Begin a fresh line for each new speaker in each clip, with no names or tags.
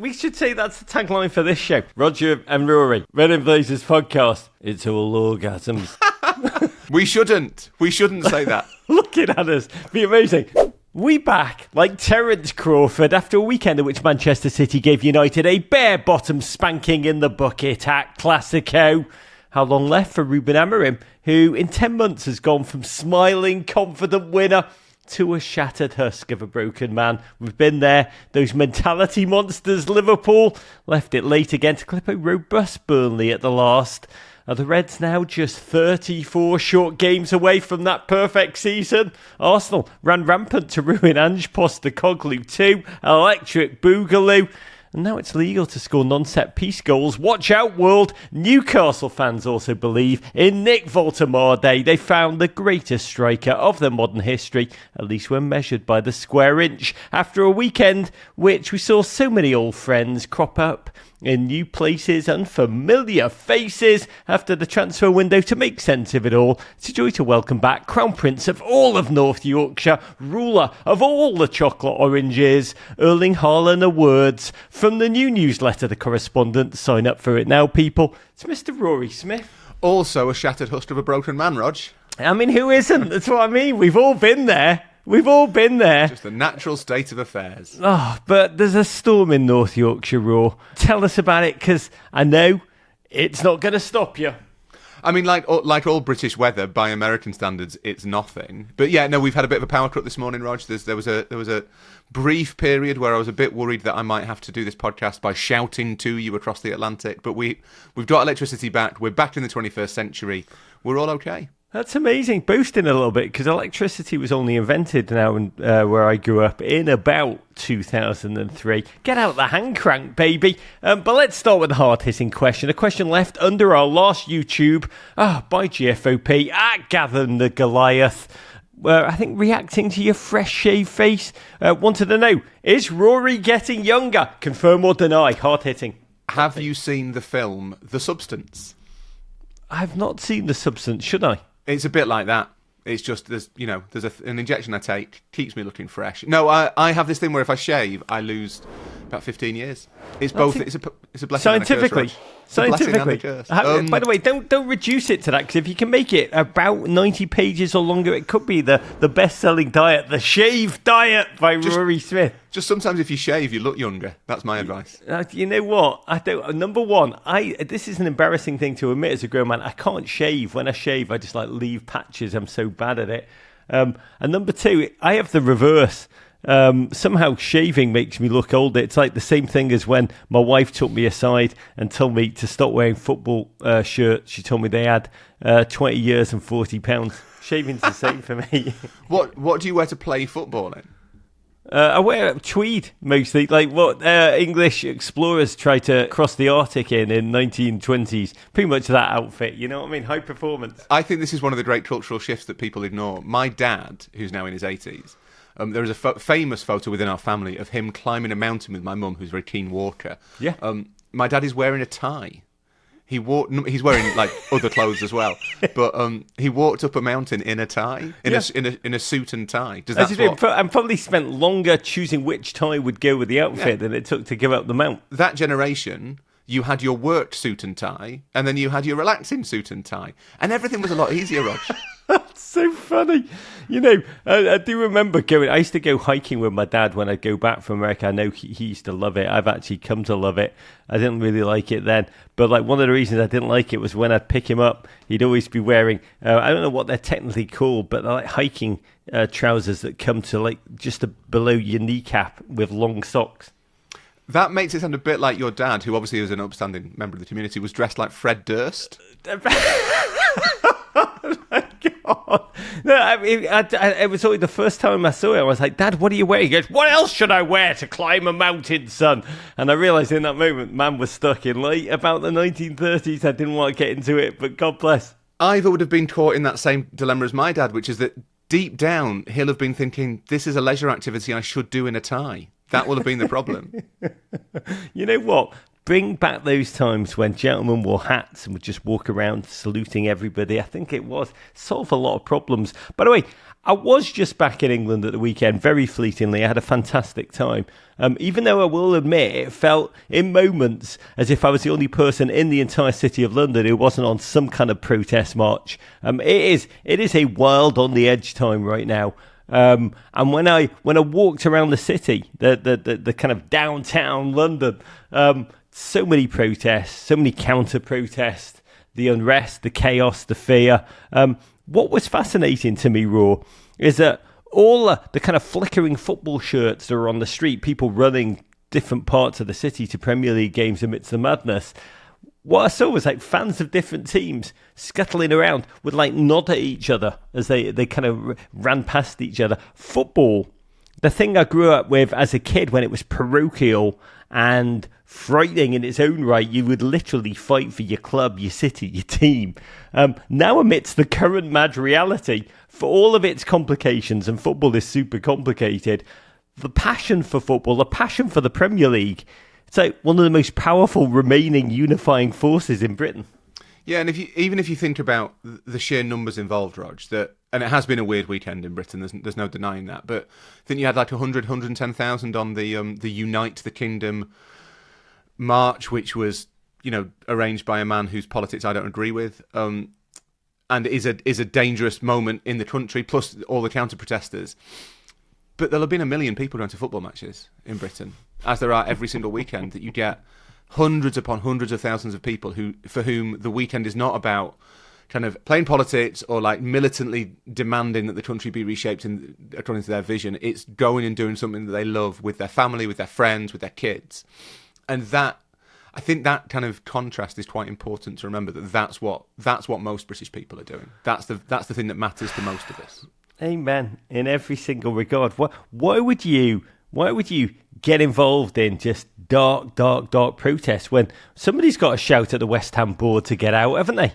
We should say that's the tagline for this show. Roger and Rory, Red and Blazers podcast. It's all orgasms.
We shouldn't say that.
Looking at us. Be amazing. We back like Terence Crawford after a weekend in which Manchester City gave United a bare-bottom spanking in the bucket at Classico. How long left for Ruben Amorim, who in 10 months has gone from smiling, confident winner to a shattered husk of a broken man. We've been there. Those mentality monsters, Liverpool, left it late again to clip a robust Burnley at the last. Are the Reds now just 34 short games away from that perfect season? Arsenal ran rampant to ruin Ange Postecoglou too. Electric Boogaloo. And now it's legal to score non-set piece goals. Watch out, world. Newcastle fans also believe in Nick Voltemade. They found the greatest striker of their modern history, at least when measured by the square inch, after a weekend which we saw so many old friends crop up in new places, unfamiliar faces after the transfer window. To make sense of it all, it's a joy to welcome back Crown Prince of all of North Yorkshire, ruler of all the chocolate oranges, Erling Haaland awards from the new newsletter, The Correspondent. Sign up for it now, people. It's Mr. Rory Smith.
Also a shattered husk of a broken man, Rog.
I mean, who isn't? That's what I mean. We've all been there. We've all been there.
Just the natural state of affairs.
Oh, but there's a storm in North Yorkshire, Raw. Tell us about it, because I know it's not going to stop you.
I mean, like all British weather, by American standards, it's nothing. But yeah, no, we've had a bit of a power cut this morning, Rog. There was a brief period where I was a bit worried that I might have to do this podcast by shouting to you across the Atlantic. But we've got electricity back. We're back in the 21st century. We're all okay.
That's amazing. Boosting a little bit, because electricity was only invented now where I grew up in about 2003. Get out the hand crank, baby. But let's start with the hard-hitting question. A question left under our last YouTube by GFOP at Gather the Goliath. I think reacting to your fresh shaved face. Wanted to know, is Rory getting younger? Confirm or deny? Hard-hitting.
Have you seen the film The Substance?
I've not seen The Substance. Should I?
It's a bit like that. It's just there's an injection I take, keeps me looking fresh. No, I have this thing where if I shave, I lose about 15 years. It's both. It's a blessing
scientifically.
And a curse, Scientifically.
It's a blessing and a curse. By the way, don't reduce it to that, because if you can make it about 90 pages or longer, it could be the best-selling diet, the shave diet by Rory Smith.
Just sometimes if you shave, you look younger. That's my advice.
You know what? I don't. Number one, this is an embarrassing thing to admit as a grown man. I can't shave. When I shave, I just leave patches. I'm so bad at it. And number two, I have the reverse. Somehow shaving makes me look older. It's like the same thing as when my wife took me aside and told me to stop wearing football shirts. She told me they had 20 years and 40 pounds. Shaving's the same for me.
What do you wear to play football in?
I wear tweed mostly, like what English explorers tried to cross the Arctic in 1920s. Pretty much that outfit, you know what I mean? High performance.
I think this is one of the great cultural shifts that people ignore. My dad, who's now in his 80s, there is a famous photo within our family of him climbing a mountain with my mum, who's a very keen walker.
Yeah.
My dad is wearing a tie. He's wearing other clothes as well, but he walked up a mountain in a tie, in a suit and tie.
And probably spent longer choosing which tie would go with the outfit than it took to give up the mount.
That generation, you had your work suit and tie, and then you had your relaxing suit and tie, and everything was a lot easier, Rog.
That's so funny. You know, I do remember I used to go hiking with my dad when I'd go back from America. I know he used to love it. I've actually come to love it. I didn't really like it then. But one of the reasons I didn't like it was when I'd pick him up, he'd always be wearing, I don't know what they're technically called, but they're like hiking trousers that come to just below your kneecap with long socks.
That makes it sound a bit like your dad, who obviously was an upstanding member of the community, was dressed like Fred Durst.
Oh my God. No, I mean, it was only the first time I saw it. I was like, Dad, what are you wearing? He goes, what else should I wear to climb a mountain, son? And I realised in that moment, man was stuck in about the 1930s. I didn't want to get into it, but God bless.
Ivor would have been caught in that same dilemma as my dad, which is that deep down, he'll have been thinking, this is a leisure activity I should do in a tie. That will have been the problem.
You know what? bring back those times when gentlemen wore hats and would just walk around saluting everybody. I think it was solve a lot of problems. By the way, I was just back in England at the weekend, very fleetingly. I had a fantastic time. Even though I will admit it felt in moments as if I was the only person in the entire city of London who wasn't on some kind of protest march. It is a wild on the edge time right now. And when I walked around the city, the kind of downtown London, so many protests, so many counter protests, the unrest, the chaos, the fear. What was fascinating to me, Raw, is that all the kind of flickering football shirts that are on the street, people running different parts of the city to Premier League games amidst the madness. What I saw was like fans of different teams scuttling around would like nod at each other as they kind of ran past each other. Football, the thing I grew up with as a kid when it was parochial and frightening in its own right, you would literally fight for your club, your city, your team. Now amidst the current mad reality, for all of its complications, and football is super complicated, the passion for football, the passion for the Premier League, it's like one of the most powerful remaining unifying forces in Britain.
Yeah, and even if you think about the sheer numbers involved, Rog, and it has been a weird weekend in Britain, there's no denying that, but I think you had like 110,000 on the Unite the Kingdom march, which was, arranged by a man whose politics I don't agree with, and is a dangerous moment in the country, plus all the counter-protesters. But there'll have been 1 million people going to football matches in Britain, as there are every single weekend, that you get hundreds upon hundreds of thousands of people for whom the weekend is not about kind of playing politics or like militantly demanding that the country be reshaped according to their vision. It's going and doing something that they love with their family, with their friends, with their kids. And I think that kind of contrast is quite important to remember, that's what most British people are doing. That's the thing that matters to most of us.
Amen. In every single regard. Why would you get involved in just dark protests when somebody's got to shout at the West Ham board to get out, haven't they?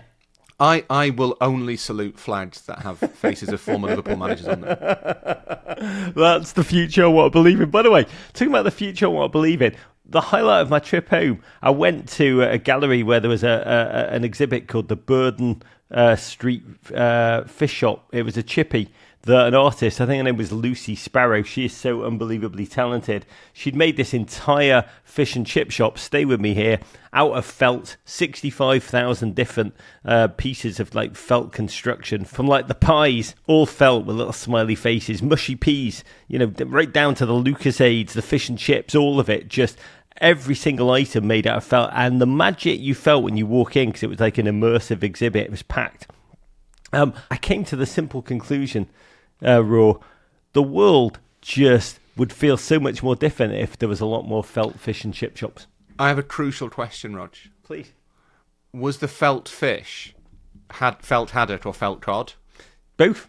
I will only salute flags that have faces of former Liverpool managers on them.
That's the future I want to believe in. By the way, talking about the future I want to believe in, the highlight of my trip home, I went to a gallery where there was an exhibit called the Burden Street Fish Shop. It was a chippy that an artist, I think her name was Lucy Sparrow, she is so unbelievably talented. She'd made this entire fish and chip shop, stay with me here, out of felt, 65,000 different pieces of like felt construction, from like the pies, all felt with little smiley faces, mushy peas, right down to the Lucasades, the fish and chips, all of it, just every single item made out of felt. And the magic you felt when you walk in, because it was like an immersive exhibit, it was packed. I came to the simple conclusion, Raw, the world just would feel so much more different if there was a lot more felt fish and chip shops.
I have a crucial question, Rog.
Please. Was
the felt fish felt haddock or felt cod?
Both.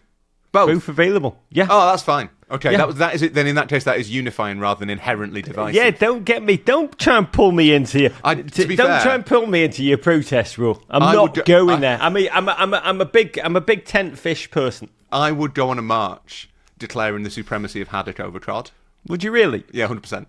Both available. Yeah.
Oh, that's fine. Okay,
yeah.
that is it. Then in that case, that is unifying rather than inherently divisive.
Yeah, don't try and pull me into your. Don't try and pull me into your protest, Rule. I'm not going there. I'm a big tent fish person.
I would go on a march declaring the supremacy of haddock over cod.
Would you really?
Yeah, 100%.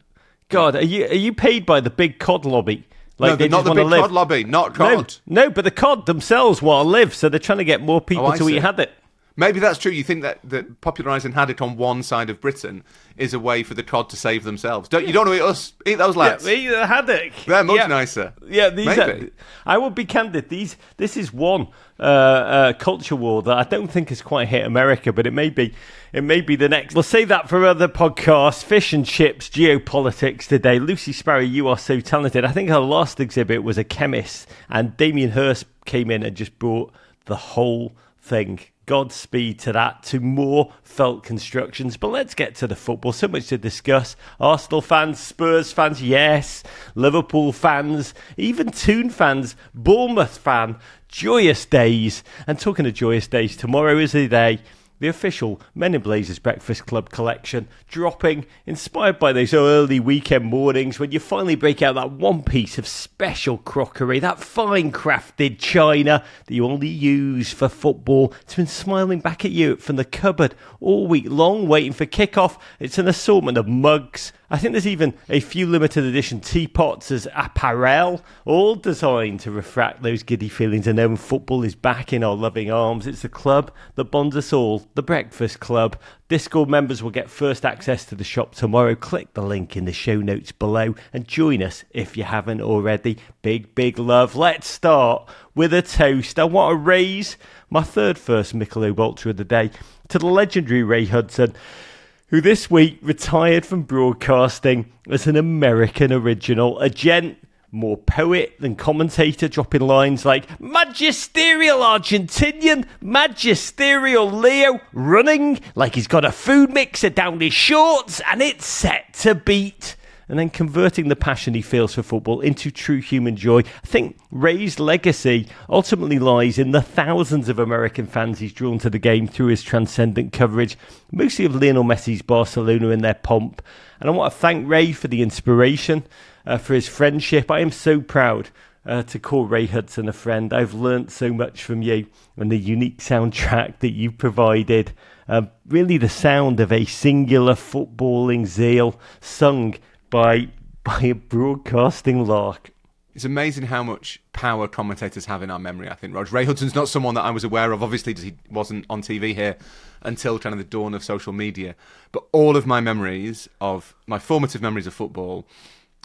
God, are you paid by the big cod lobby?
Like no, not the big cod lobby, not cod.
No, but the cod themselves want to live, so they're trying to get more people to eat haddock.
Maybe that's true. You think that popularising haddock on one side of Britain is a way for the cod to save themselves. You don't want to eat us. Eat those lads.
Yeah, eat the haddock.
They're much nicer.
Yeah, maybe. I would be candid. This is one culture war that I don't think has quite hit America, but it may be the next. We'll save that for other podcasts. Fish and chips, geopolitics today. Lucy Sparrow, you are so talented. I think her last exhibit was a chemist, and Damien Hirst came in and just brought the whole thing. Godspeed to that, to more felt constructions. But let's get to the football. So much to discuss. Arsenal fans, Spurs fans, yes. Liverpool fans, even Toon fans, Bournemouth fan. Joyous days. And talking of joyous days, tomorrow is the day. The official Men in Blazers Breakfast Club collection dropping, inspired by those early weekend mornings when you finally break out that one piece of special crockery, that fine crafted china that you only use for football. It's been smiling back at you from the cupboard all week long, waiting for kickoff. It's an assortment of mugs I think there's even a few limited edition teapots as apparel, all designed to refract those giddy feelings and knowing football is back in our loving arms. It's the club that bonds us all, the Breakfast Club. Discord members will get first access to the shop tomorrow. Click the link in the show notes below and join us if you haven't already. Big, big love. Let's start with a toast. I want to raise my third first Michelob Ultra of the day to the legendary Ray Hudson, who this week retired from broadcasting as an American original, a gent, more poet than commentator, dropping lines like magisterial Argentinian, magisterial Leo, running like he's got a food mixer down his shorts and it's set to beat. And then converting the passion he feels for football into true human joy. I think Ray's legacy ultimately lies in the thousands of American fans he's drawn to the game through his transcendent coverage, mostly of Lionel Messi's Barcelona and their pomp. And I want to thank Ray for the inspiration, for his friendship. I am so proud to call Ray Hudson a friend. I've learnt so much from you and the unique soundtrack that you provided. Really the sound of a singular footballing zeal sung by a broadcasting lark.
It's amazing how much power commentators have in our memory, I think, Rog. Ray Hudson's not someone that I was aware of. Obviously, he wasn't on TV here until kind of the dawn of social media. But all of my memories of, my formative memories of football,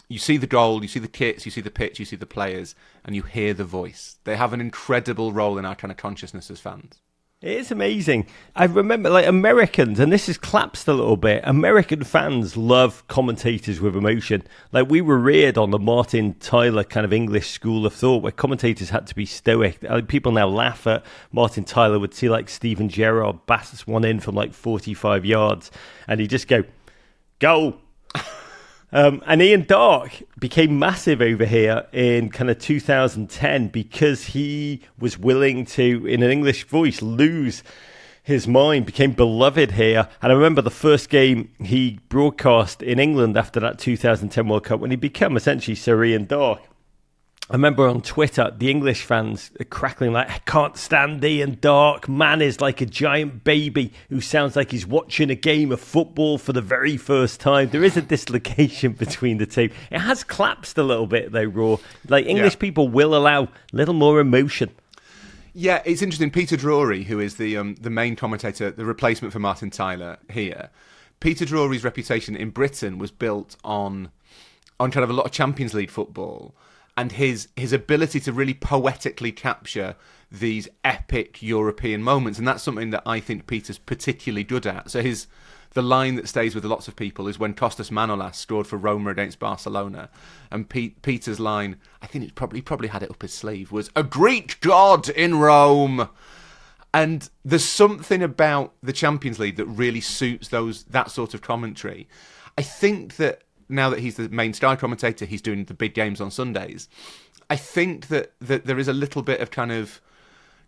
you see the goal, you see the kits, you see the pitch, you see the players, and you hear the voice. They have an incredible role in our kind of consciousness as fans.
It is amazing. I remember, like, Americans, and this has collapsed a little bit, American fans love commentators with emotion. Like, we were reared on the Martin Tyler kind of English school of thought, where commentators had to be stoic. People now laugh at Martin Tyler, would see, like, Steven Gerrard bass one in from, like, 45 yards, and he'd just go, goal. And Ian Darke became massive over here in kind of 2010 because he was willing to, in an English voice, lose his mind, became beloved here. And I remember the first game he broadcast in England after that 2010 World Cup when he became essentially Sir Ian Darke. I remember on Twitter, the English fans crackling like, I can't stand Ian Darke. Man is like a giant baby who sounds like he's watching a game of football for the very first time. There is a dislocation between the two. It has collapsed a little bit though, Raw. Like English people will allow a little more emotion.
Yeah, it's interesting. Peter Drury, who is the main commentator, the replacement for Martin Tyler here. Peter Drury's reputation in Britain was built on kind of a lot of Champions League football. And his ability to really poetically capture these epic European moments. And that's something that I think Peter's particularly good at. So the line that stays with lots of people is when Kostas Manolas scored for Roma against Barcelona. And Peter's line, I think he probably had it up his sleeve, was, a Greek god in Rome. And there's something about the Champions League that really suits that sort of commentary. I think that now that he's the main Sky commentator, he's doing the big games on Sundays. I think that there is a little bit of kind of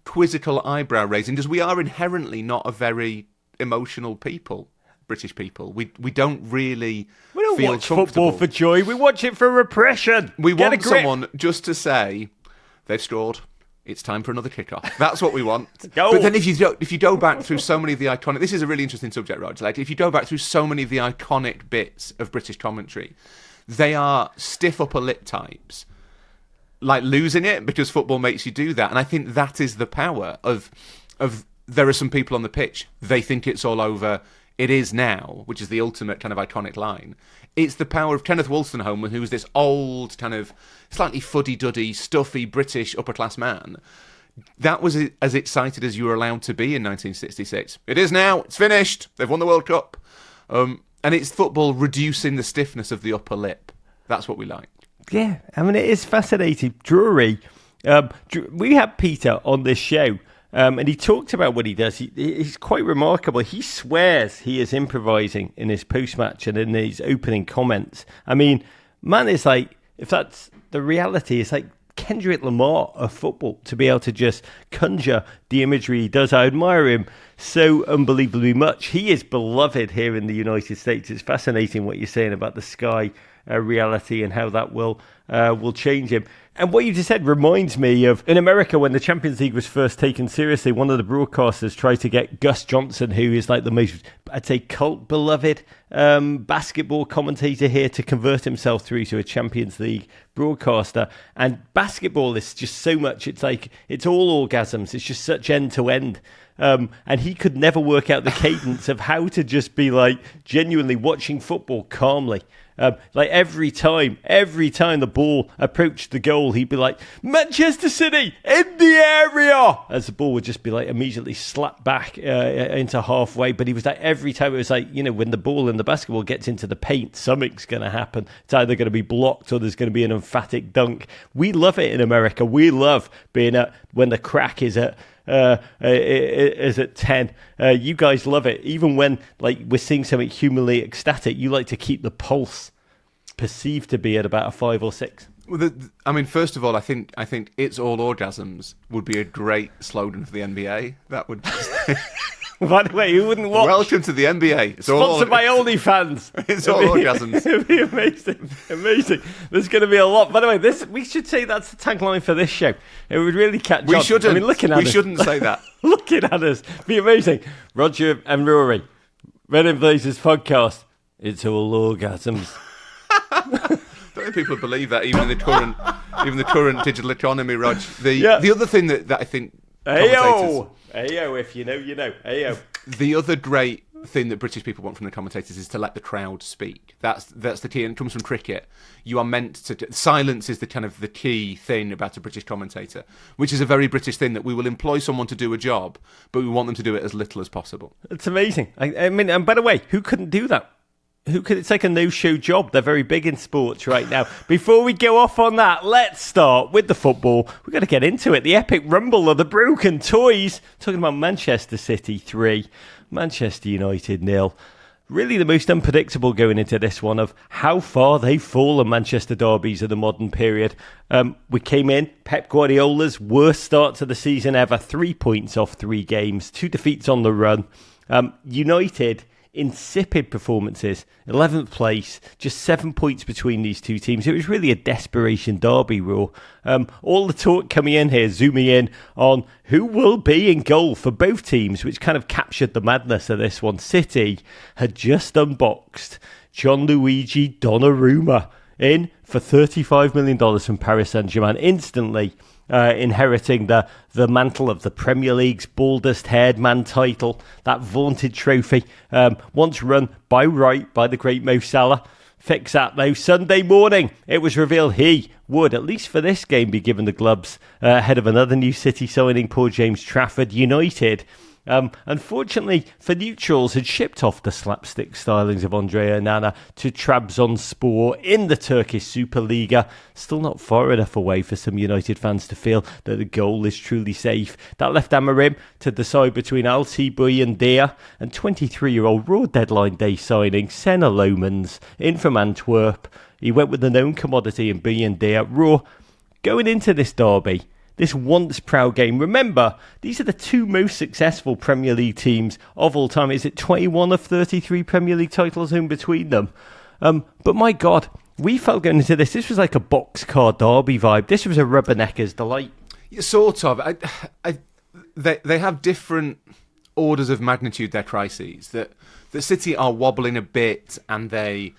quizzical eyebrow raising, because we are inherently not a very emotional people, British people. We don't really feel
watch football for joy. We watch it for repression.
We want someone just to say, they've scored. It's time for another kickoff. That's what we want.
Go.
But then if you go back through so many of the iconic... This is a really interesting subject, Rog. Like, if you go back through so many of the iconic bits of British commentary, they are stiff upper lip types, like losing it because football makes you do that. And I think that is the power of there are some people on the pitch, they think it's all over, it is now, which is the ultimate kind of iconic line. It's the power of Kenneth Wolstenholme, who was this old, kind of slightly fuddy-duddy, stuffy British upper-class man. That was as excited as you were allowed to be in 1966. It is now. It's finished. They've won the World Cup. And it's football reducing the stiffness of the upper lip. That's what we like.
Yeah, I mean, it is fascinating. Drury, we had Peter on this show, and he talked about what he does. He's quite remarkable. He swears he is improvising in his post-match and in his opening comments. I mean, man is like, if that's the reality, it's like Kendrick Lamar of football, to be able to just conjure the imagery he does. I admire him so unbelievably much. He is beloved here in the United States. It's fascinating what you're saying about the Sky reality and how that will change him. And what you just said reminds me of in America when the Champions League was first taken seriously, one of the broadcasters tried to get Gus Johnson, who is like the most, I'd say, cult beloved basketball commentator here, to convert himself through to a Champions League broadcaster. And basketball is just so much, it's like, it's all orgasms. It's just such end to end. And he could never work out the cadence of how to just be like genuinely watching football calmly. Like every time the ball approached the goal, he'd be like, Manchester City in the area, as the ball would just be like immediately slapped back into halfway. But he was like, every time it was like, when the ball in the basketball gets into the paint, something's going to happen. It's either going to be blocked or there's going to be an emphatic dunk. We love it in America. We love being at when the crack is at 10. You guys love it. Even when like we're seeing something humanly ecstatic, you like to keep the pulse perceived to be at about a 5 or 6.
Well, first of all, I think "It's all orgasms" would be a great slogan for the NBA. That would.
By the way, who wouldn't watch?
Welcome to the NBA. It's
sponsored by OnlyFans.
It's all orgasms.
It'd be amazing. There's going to be a lot. By the way, we should say that's the tagline for this show. It would really catch on.
We shouldn't.
I mean, we shouldn't
say that.
Looking at us, be amazing. Roger and Rory, Red and Blazers podcast. It's all orgasms.
Don't think people believe that, even the current digital economy, Rog. The other thing that I think
Ayo, if you know, you know. Ayo.
The other great thing that British people want from the commentators is to let the crowd speak. That's the key, and it comes from cricket. You are meant to. Silence is the key thing about a British commentator, which is a very British thing, that we will employ someone to do a job, but we want them to do it as little as possible.
It's amazing. I mean, and by the way, who couldn't do that? It's like a no-show job. They're very big in sports right now. Before we go off on that, let's start with the football. We've got to get into it. The epic rumble of the broken toys. Talking about Manchester City 3, Manchester United 0. Really the most unpredictable going into this one of how far they've fallen, Manchester derbies of the modern period. We came in, Pep Guardiola's worst start to the season ever. 3 points off 3 games, 2 defeats on the run. United, insipid performances, 11th place, just 7 points between these two teams. It was really a desperation derby, Raw. All the talk coming in here, zooming in on who will be in goal for both teams, which kind of captured the madness of this one. City had just unboxed Gianluigi Donnarumma in for $35 million from Paris Saint-Germain, instantly inheriting the mantle of the Premier League's baldest haired man title, that vaunted trophy, once run by the great Mo Salah. Fix that though. Sunday morning, it was revealed he would, at least for this game, be given the gloves ahead of another new City signing, Paul James Trafford. United, unfortunately for neutrals, had shipped off the slapstick stylings of Andrea Nana to Trabzonspor in the Turkish Superliga. Still not far enough away for some United fans to feel that the goal is truly safe. That left Amorim to decide between Altay Buendia and 23-year-old Raw deadline day signing Senna Lomans in from Antwerp. He went with the known commodity in Buendia. Raw, going into this derby, this once proud game. Remember, these are the 2 most successful Premier League teams of all time. Is it 21 of 33 Premier League titles in between them? But my God, we felt going into this was like a boxcar derby vibe. This was a rubbernecker's delight.
Yeah, sort of. They have different orders of magnitude, their crises. That the City are wobbling a bit, and they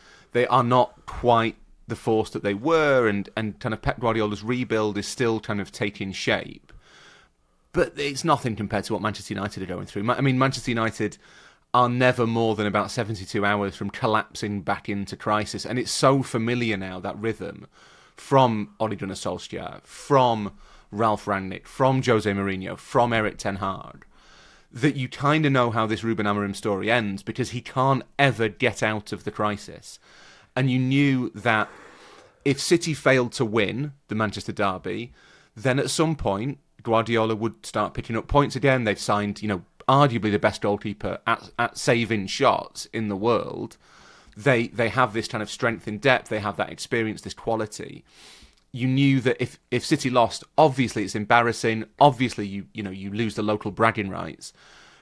are not quite the force that they were, and kind of Pep Guardiola's rebuild is still kind of taking shape. But it's nothing compared to what Manchester United are going through. I mean, Manchester United are never more than about 72 hours from collapsing back into crisis. And it's so familiar now, that rhythm, from Ole Gunnar Solskjaer, from Ralf Rangnick, from Jose Mourinho, from Erik ten Hag, that you kind of know how this Ruben Amorim story ends, because he can't ever get out of the crisis. And you knew that if City failed to win the Manchester derby, then at some point Guardiola would start picking up points again. They've signed, arguably the best goalkeeper at saving shots in the world. They have this kind of strength in depth. They have that experience, this quality. You knew that if City lost, obviously it's embarrassing. Obviously you lose the local bragging rights.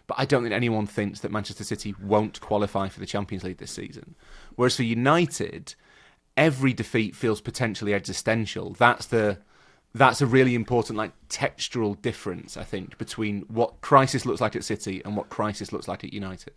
But I don't think anyone thinks that Manchester City won't qualify for the Champions League this season. Whereas for United, every defeat feels potentially existential. That's a really important textural difference, I think, between what crisis looks like at City and what crisis looks like at United.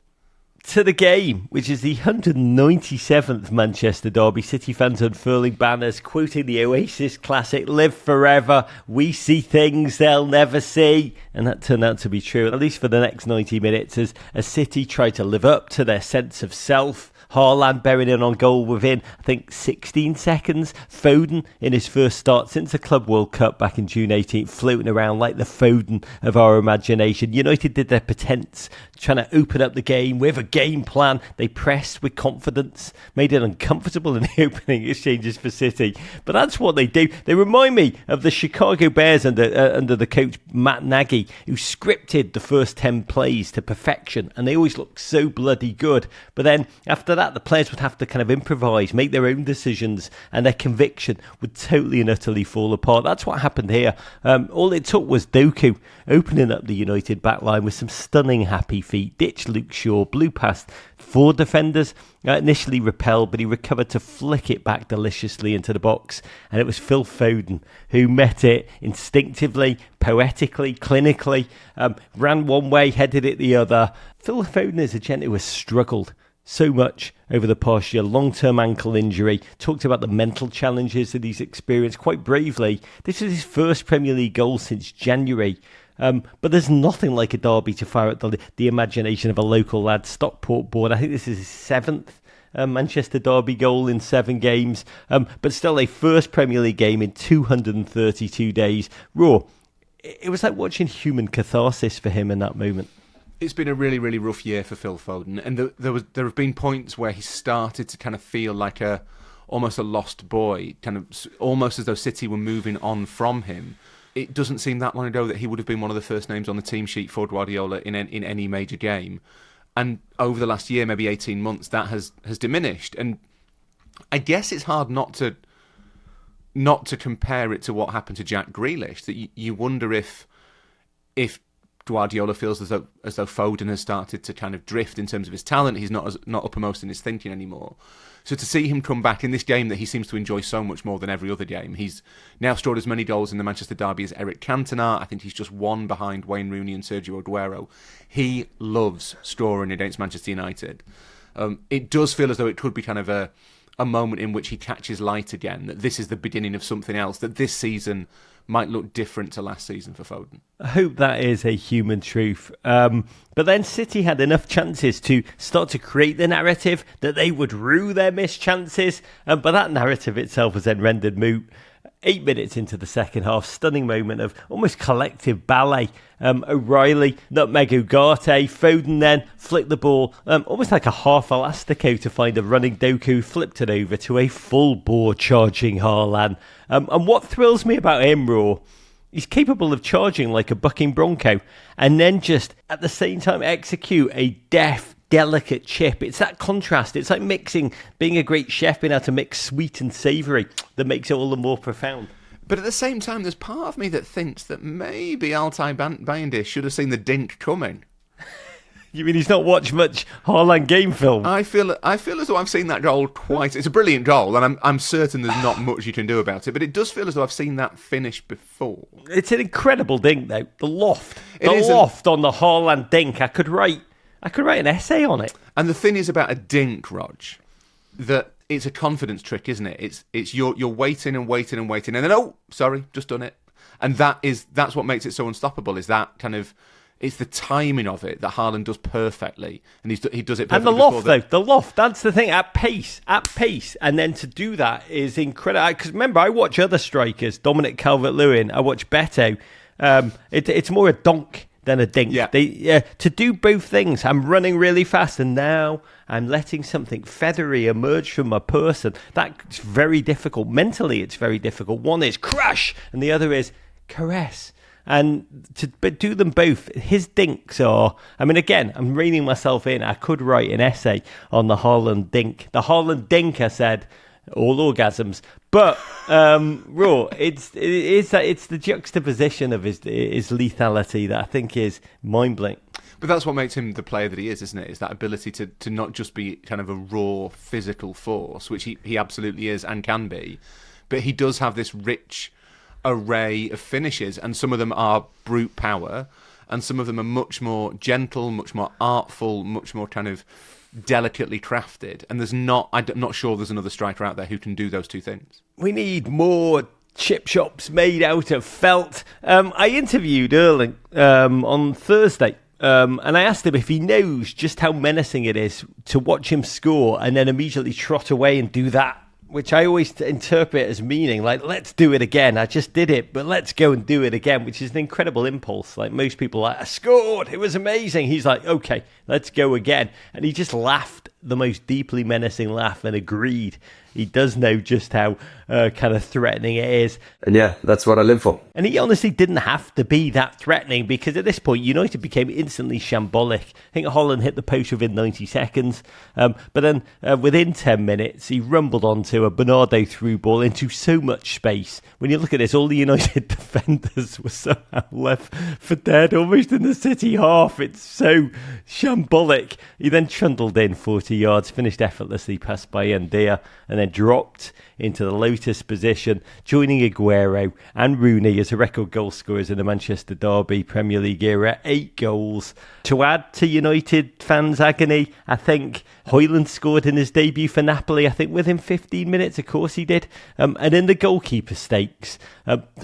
To the game, which is the 197th Manchester derby. City fans unfurling banners, quoting the Oasis classic, "Live forever, we see things they'll never see." And that turned out to be true, at least for the next 90 minutes, as City tried to live up to their sense of self. Haaland bearing in on goal within, I think, 16 seconds. Foden, in his first start since the Club World Cup back in June 18th, floating around like the Foden of our imagination. United did their pretense, trying to open up the game with a game plan. They pressed with confidence, made it uncomfortable in the opening exchanges for City. But that's what they do. They remind me of the Chicago Bears under the coach Matt Nagy, who scripted the first 10 plays to perfection, and they always looked so bloody good. But then after that, the players would have to kind of improvise, make their own decisions, and their conviction would totally and utterly fall apart. That's what happened here. All it took was Doku opening up the United backline with some stunning happy feet, ditched Luke Shaw, blew past 4 defenders, initially repelled, but he recovered to flick it back deliciously into the box. And it was Phil Foden who met it instinctively, poetically, clinically, ran one way, headed it the other. Phil Foden is a gent who has struggled so much over the past year. Long-term ankle injury. Talked about the mental challenges that he's experienced quite bravely. This is his first Premier League goal since January. But there's nothing like a derby to fire at the imagination of a local lad. Stockport born. I think this is his 7th Manchester derby goal in 7 games. But still a first Premier League game in 232 days. Raw. It was like watching human catharsis for him in that moment.
It's been a really, really rough year for Phil Foden, and there have been points where he started to kind of feel like almost a lost boy, kind of almost as though City were moving on from him. It doesn't seem that long ago that he would have been one of the first names on the team sheet for Guardiola in any major game, and over the last year, maybe 18 months, that has diminished. And I guess it's hard not to compare it to what happened to Jack Grealish. That you wonder if Guardiola feels as though Foden has started to kind of drift in terms of his talent. He's not uppermost in his thinking anymore. So to see him come back in this game that he seems to enjoy so much more than every other game, he's now scored as many goals in the Manchester derby as Eric Cantona. I think he's just one behind Wayne Rooney and Sergio Aguero. He loves scoring against Manchester United. It does feel as though it could be kind of a moment in which he catches light again, that this is the beginning of something else, that this season might look different to last season for Foden.
I hope that is a human truth. But then City had enough chances to start to create the narrative that they would rue their missed chances. But that narrative itself was then rendered moot. 8 minutes into the second half, stunning moment of almost collective ballet. O'Reilly, nutmeg Ugarte, Foden then flicked the ball almost like a half elastico to find a running Doku, flipped it over to a full bore charging Haaland. And what thrills me about him, Raw, he's capable of charging like a bucking bronco and then just at the same time execute a delicate chip. It's that contrast. It's like being a great chef, being able to mix sweet and savoury, that makes it all the more profound.
But at the same time, there's part of me that thinks that maybe Altay Bayındır should have seen the dink coming.
You mean he's not watched much Haaland game film?
I feel as though I've seen that goal twice. It's a brilliant goal, and I'm certain there's not much you can do about it. But it does feel as though I've seen that finish before.
It's an incredible dink, though. The loft on the Haaland dink. I could write an essay on it.
And the thing is about a dink, Rog, that it's a confidence trick, isn't it? It's you're waiting and waiting and waiting, and then sorry, just done it. And that's what makes it so unstoppable. Is that kind of it's the timing of it that Haaland does perfectly, and he does it perfectly.
And the loft, the loft. That's the thing. At pace, and then to do that is incredible. Because remember, I watch other strikers, Dominic Calvert-Lewin. I watch Beto. It's more a donk than a dink.
Yeah.
To do both things, I'm running really fast and now I'm letting something feathery emerge from my person. That's very difficult. Mentally, it's very difficult. One is crush and the other is caress. And to do them both, his dinks are... I mean, again, I'm reining myself in. I could write an essay on the Haaland dink. The Haaland dink, I said, all orgasms. But, Raw, it's the juxtaposition of his lethality that I think is mind-blowing.
But that's what makes him the player that he is, isn't it? Is that ability to not just be kind of a raw physical force, which he absolutely is and can be, but he does have this rich array of finishes, and some of them are brute power, and some of them are much more gentle, much more artful, much more kind of delicately crafted. And I'm not sure there's another striker out there who can do those two things.
We need more chip shops made out of felt. I interviewed Erling on Thursday. And I asked him if he knows just how menacing it is to watch him score and then immediately trot away and do that, which I always interpret as meaning, like, let's do it again. I just did it, but let's go and do it again, which is an incredible impulse. Like, most people are like, I scored, it was amazing. He's like, okay, let's go again. And he just laughed the most deeply menacing laugh and agreed. He does know just how kind of threatening it is.
And yeah, that's what I live for.
And he honestly didn't have to be that threatening, because at this point, United became instantly shambolic. I think Holland hit the post within 90 seconds. But then within 10 minutes, he rumbled onto a Bernardo through ball into so much space. When you look at this, all the United defenders were somehow left for dead, almost in the City half. It's so shambolic. He then trundled in 40 yards, finished effortlessly past by Ndia, and then dropped into the lotus position, joining Aguero and Rooney as the record goal scorers in the Manchester Derby Premier League era, 8 goals. To add to United fans' agony, I think Højlund scored in his debut for Napoli, I think within 15 minutes, of course he did. And in the goalkeeper stakes,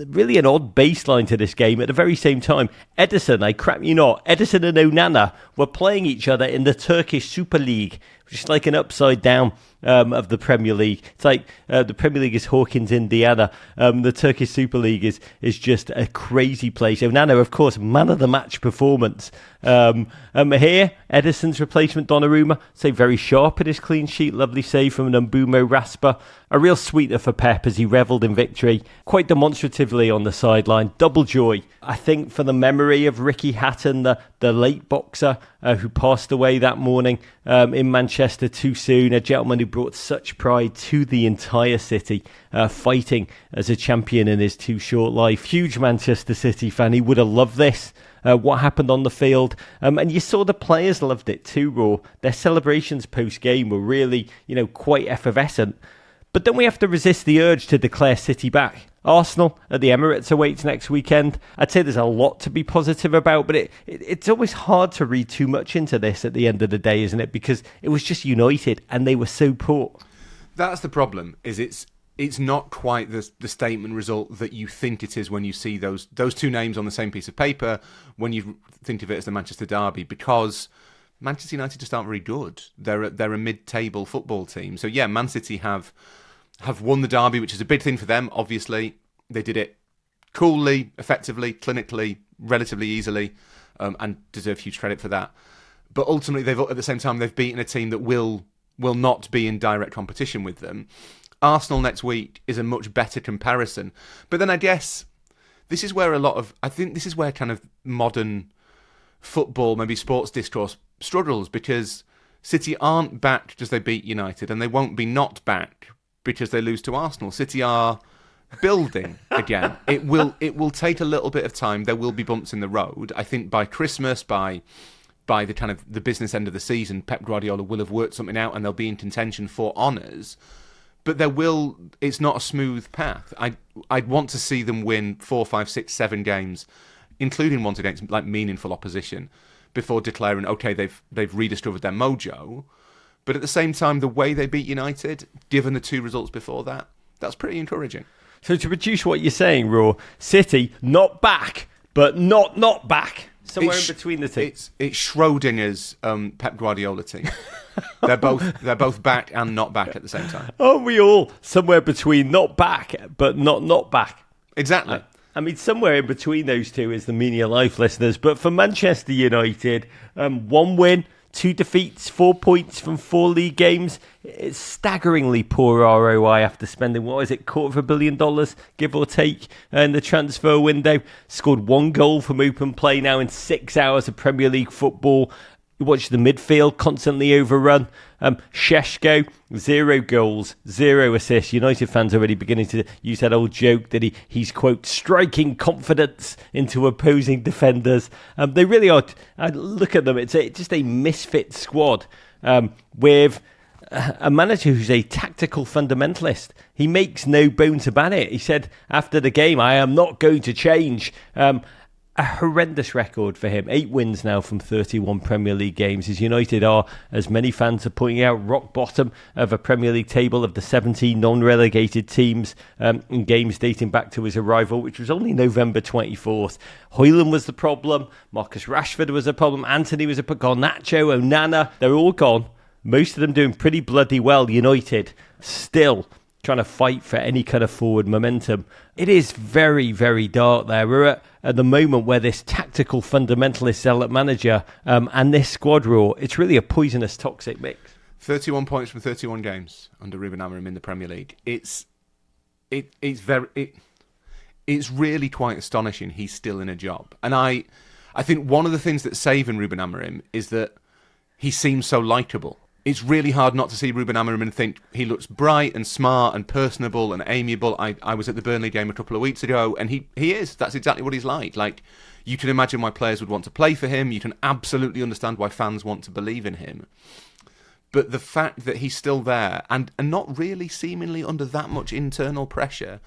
really an odd baseline to this game. At the very same time, Ederson, I crap you not, Ederson and Onana were playing each other in the Turkish Super League, which is like an upside down of the Premier League. It's like the Premier League is Hawkins, Indiana. The Turkish Super League is just a crazy place. Onana, of course, man of the match performance. Here, Ederson's replacement, Donnarumma, say very sharp at his clean sheet. Lovely save from an Mbumo Raspa. A real sweetener for Pep as he revelled in victory, quite demonstratively on the sideline. Double joy, I think, for the memory of Ricky Hatton, the late boxer who passed away that morning in Manchester too soon. A gentleman who brought such pride to the entire city, fighting as a champion in his too short life. Huge Manchester City fan. He would have loved this. What happened on the field. And you saw the players loved it too, Raw. Their celebrations post-game were really, quite effervescent. But don't we have to resist the urge to declare City back? Arsenal at the Emirates awaits next weekend. I'd say there's a lot to be positive about, but it's always hard to read too much into this at the end of the day, isn't it? Because it was just United and they were so poor.
That's the problem, is it's not quite the statement result that you think it is when you see those two names on the same piece of paper, when you think of it as the Manchester Derby, because Manchester United just aren't very good. They're a mid-table football team. So yeah, Man City have won the Derby, which is a big thing for them, obviously. They did it coolly, effectively, clinically, relatively easily, and deserve huge credit for that. But ultimately, at the same time, they've beaten a team that will not be in direct competition with them. Arsenal next week is a much better comparison. But then I guess this is where kind of modern football, maybe sports discourse, struggles, because City aren't back because they beat United, and they won't be not back because they lose to Arsenal. City are building again. It will take a little bit of time. There will be bumps in the road. I think by Christmas, by the kind of the business end of the season, Pep Guardiola will have worked something out and they'll be in contention for honours. But it's not a smooth path. I'd want to see them win 4, 5, 6, 7 games, including ones against like meaningful opposition, before declaring, okay, they've rediscovered their mojo. But at the same time, the way they beat United, given the 2 results before that, that's pretty encouraging.
So to produce what you're saying, Raw, City not back, but not back. Somewhere in between the two.
It's Schrodinger's Pep Guardiola team. They're both back and not back at the same time.
Aren't we all somewhere between not back, but not back?
Exactly.
I mean, somewhere in between those two is the meaning of life, listeners. But for Manchester United, 1 win, 2 defeats, 4 points from 4 league games. It's staggeringly poor ROI after spending, $250 million, give or take, in the transfer window. Scored 1 goal from open play now in 6 hours of Premier League football. You watch the midfield constantly overrun. Šeško, 0 goals, 0 assists. United fans already beginning to use that old joke that he's, quote, striking confidence into opposing defenders. They really are. I look at them, it's just a misfit squad with a manager who's a tactical fundamentalist. He makes no bones about it. He said after the game, I am not going to change. A horrendous record for him. 8 wins now from 31 Premier League games. As United are, as many fans are pointing out, rock bottom of a Premier League table of the 17 non-relegated teams in games dating back to his arrival, which was only November 24th. Højlund was the problem. Marcus Rashford was a problem. Anthony was a problem. Garnacho, Onana, they're all gone. Most of them doing pretty bloody well. United still trying to fight for any kind of forward momentum. It is very, very dark there. We're at the moment where this tactical fundamentalist zealot manager and this squad raw, it's really a poisonous, toxic mix.
31 points from 31 games under Ruben Amorim in the Premier League. It's really quite astonishing he's still in a job. And I think one of the things that's saving Ruben Amorim is that he seems so likeable. It's really hard not to see Ruben Amorim and think he looks bright and smart and personable and amiable. I was at the Burnley game a couple of weeks ago, and he is. That's exactly what he's like. Like, you can imagine why players would want to play for him. You can absolutely understand why fans want to believe in him. But the fact that he's still there and not really seemingly under that much internal pressure,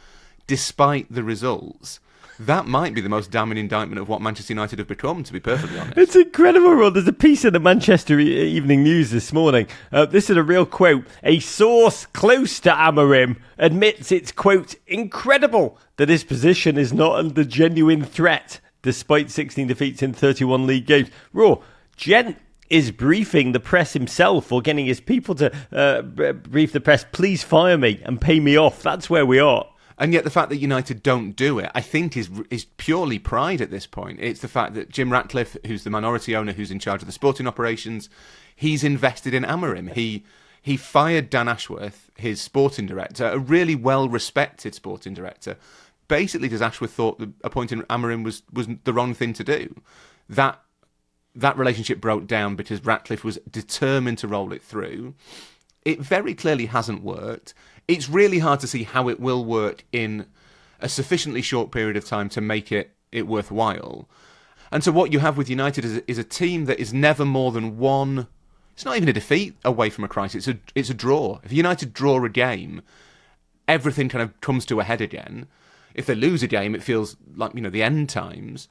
despite the results, that might be the most damning indictment of what Manchester United have become, to be perfectly honest.
It's incredible, Rod. There's a piece in the Manchester Evening News this morning. This is a real quote. A source close to Amorim admits it's, quote, incredible that his position is not under genuine threat, despite 16 defeats in 31 league games. Raw, Gent is briefing the press himself or getting his people to brief the press, please fire me and pay me off. That's where we are.
And yet the fact that United don't do it, I think, is purely pride at this point. It's the fact that Jim Ratcliffe, who's the minority owner, who's in charge of the sporting operations, he's invested in Amorim. He fired Dan Ashworth, his sporting director, a really well-respected sporting director, basically because Ashworth thought that appointing Amorim was the wrong thing to do. That relationship broke down because Ratcliffe was determined to roll it through. It very clearly hasn't worked. It's really hard to see how it will work in a sufficiently short period of time to make it worthwhile. And so what you have with United is a team that is never more than one. It's not even a defeat away from a crisis. It's a draw. If United draw a game, everything kind of comes to a head again. If they lose a game, it feels like, the end times.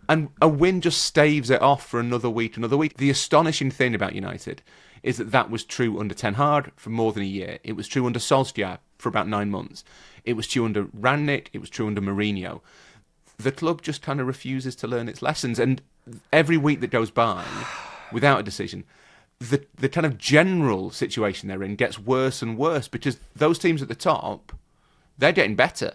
And a win just staves it off for another week. The astonishing thing about United is that was true under Ten Hag for more than a year. It was true under Solskjaer for about 9 months. It was true under Rangnick. It was true under Mourinho. The club just kind of refuses to learn its lessons. And every week that goes by without a decision, the kind of general situation they're in gets worse and worse because those teams at the top, they're getting better.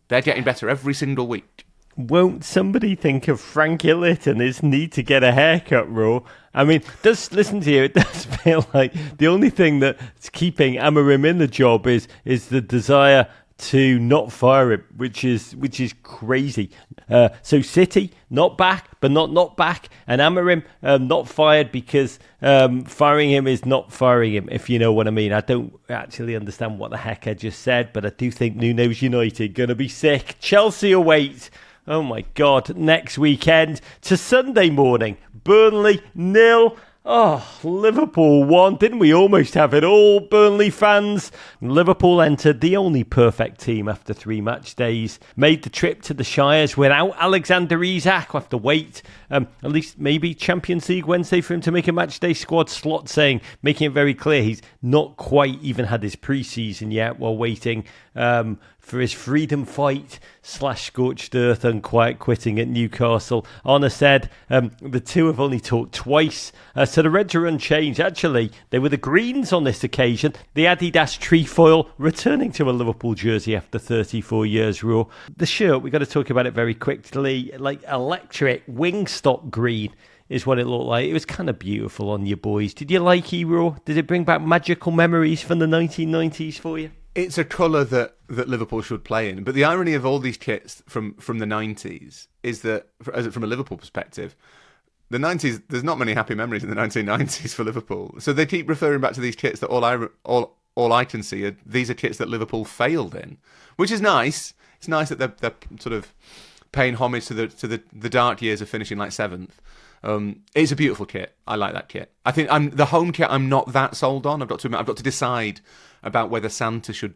They're getting better every single week.
Won't somebody think of Frank Illett and his need to get a haircut, Raw? I mean, listen to you, it does feel like the only thing that's keeping Amorim in the job is the desire to not fire him, which is crazy. So City, not back, but not back. And Amorim, not fired because firing him is not firing him, if you know what I mean. I don't actually understand what the heck I just said, but I do think Nuno's United going to be sick. Chelsea await. Oh my God, next weekend to Sunday morning. Burnley 0. Oh, Liverpool 1. Didn't we almost have it all, Burnley fans? Liverpool entered the only perfect team after 3 match days. Made the trip to the Shires without Alexander Isak. We'll have to wait at least maybe Champions League Wednesday for him to make a match day squad slot, making it very clear he's not quite even had his pre-season yet while waiting for his freedom fight / scorched earth and quiet quitting at Newcastle. Honor said the two have only talked twice, so the Reds are unchanged. Actually, they were the Greens on this occasion. The Adidas trefoil returning to a Liverpool jersey after 34 years, Raw. The shirt, we've got to talk about it very quickly, like electric Wingstop green is what it looked like. It was kind of beautiful on you boys. Did you like it, Raw? Did it bring back magical memories from the 1990s for you?
It's a colour that Liverpool should play in. But the irony of all these kits from the 90s is that, from a Liverpool perspective, the 90s, there's not many happy memories in the 1990s for Liverpool. So they keep referring back to these kits that all I can see are these are kits that Liverpool failed in, which is nice. It's nice that they're sort of paying homage to the dark years of finishing like 7th. It's a beautiful kit. I like that kit. I think the home kit I'm not that sold on. I've got to admit, I've got to decide about whether Santa should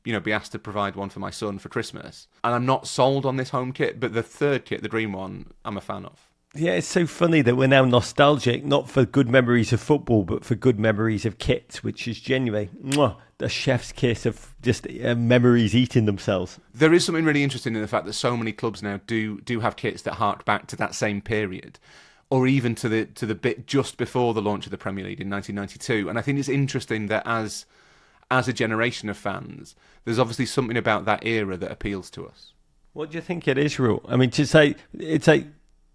be asked to provide one for my son for Christmas. And I'm not sold on this home kit, but the third kit, the green one, I'm a fan of.
Yeah, it's so funny that we're now nostalgic, not for good memories of football, but for good memories of kits, which is genuinely a chef's kiss of just memories eating themselves.
There is something really interesting in the fact that so many clubs now do have kits that hark back to that same period, or even to the bit just before the launch of the Premier League in 1992. And I think it's interesting that as a generation of fans, there's obviously something about that era that appeals to us.
What do you think it is, Ru? I mean, to say it's like,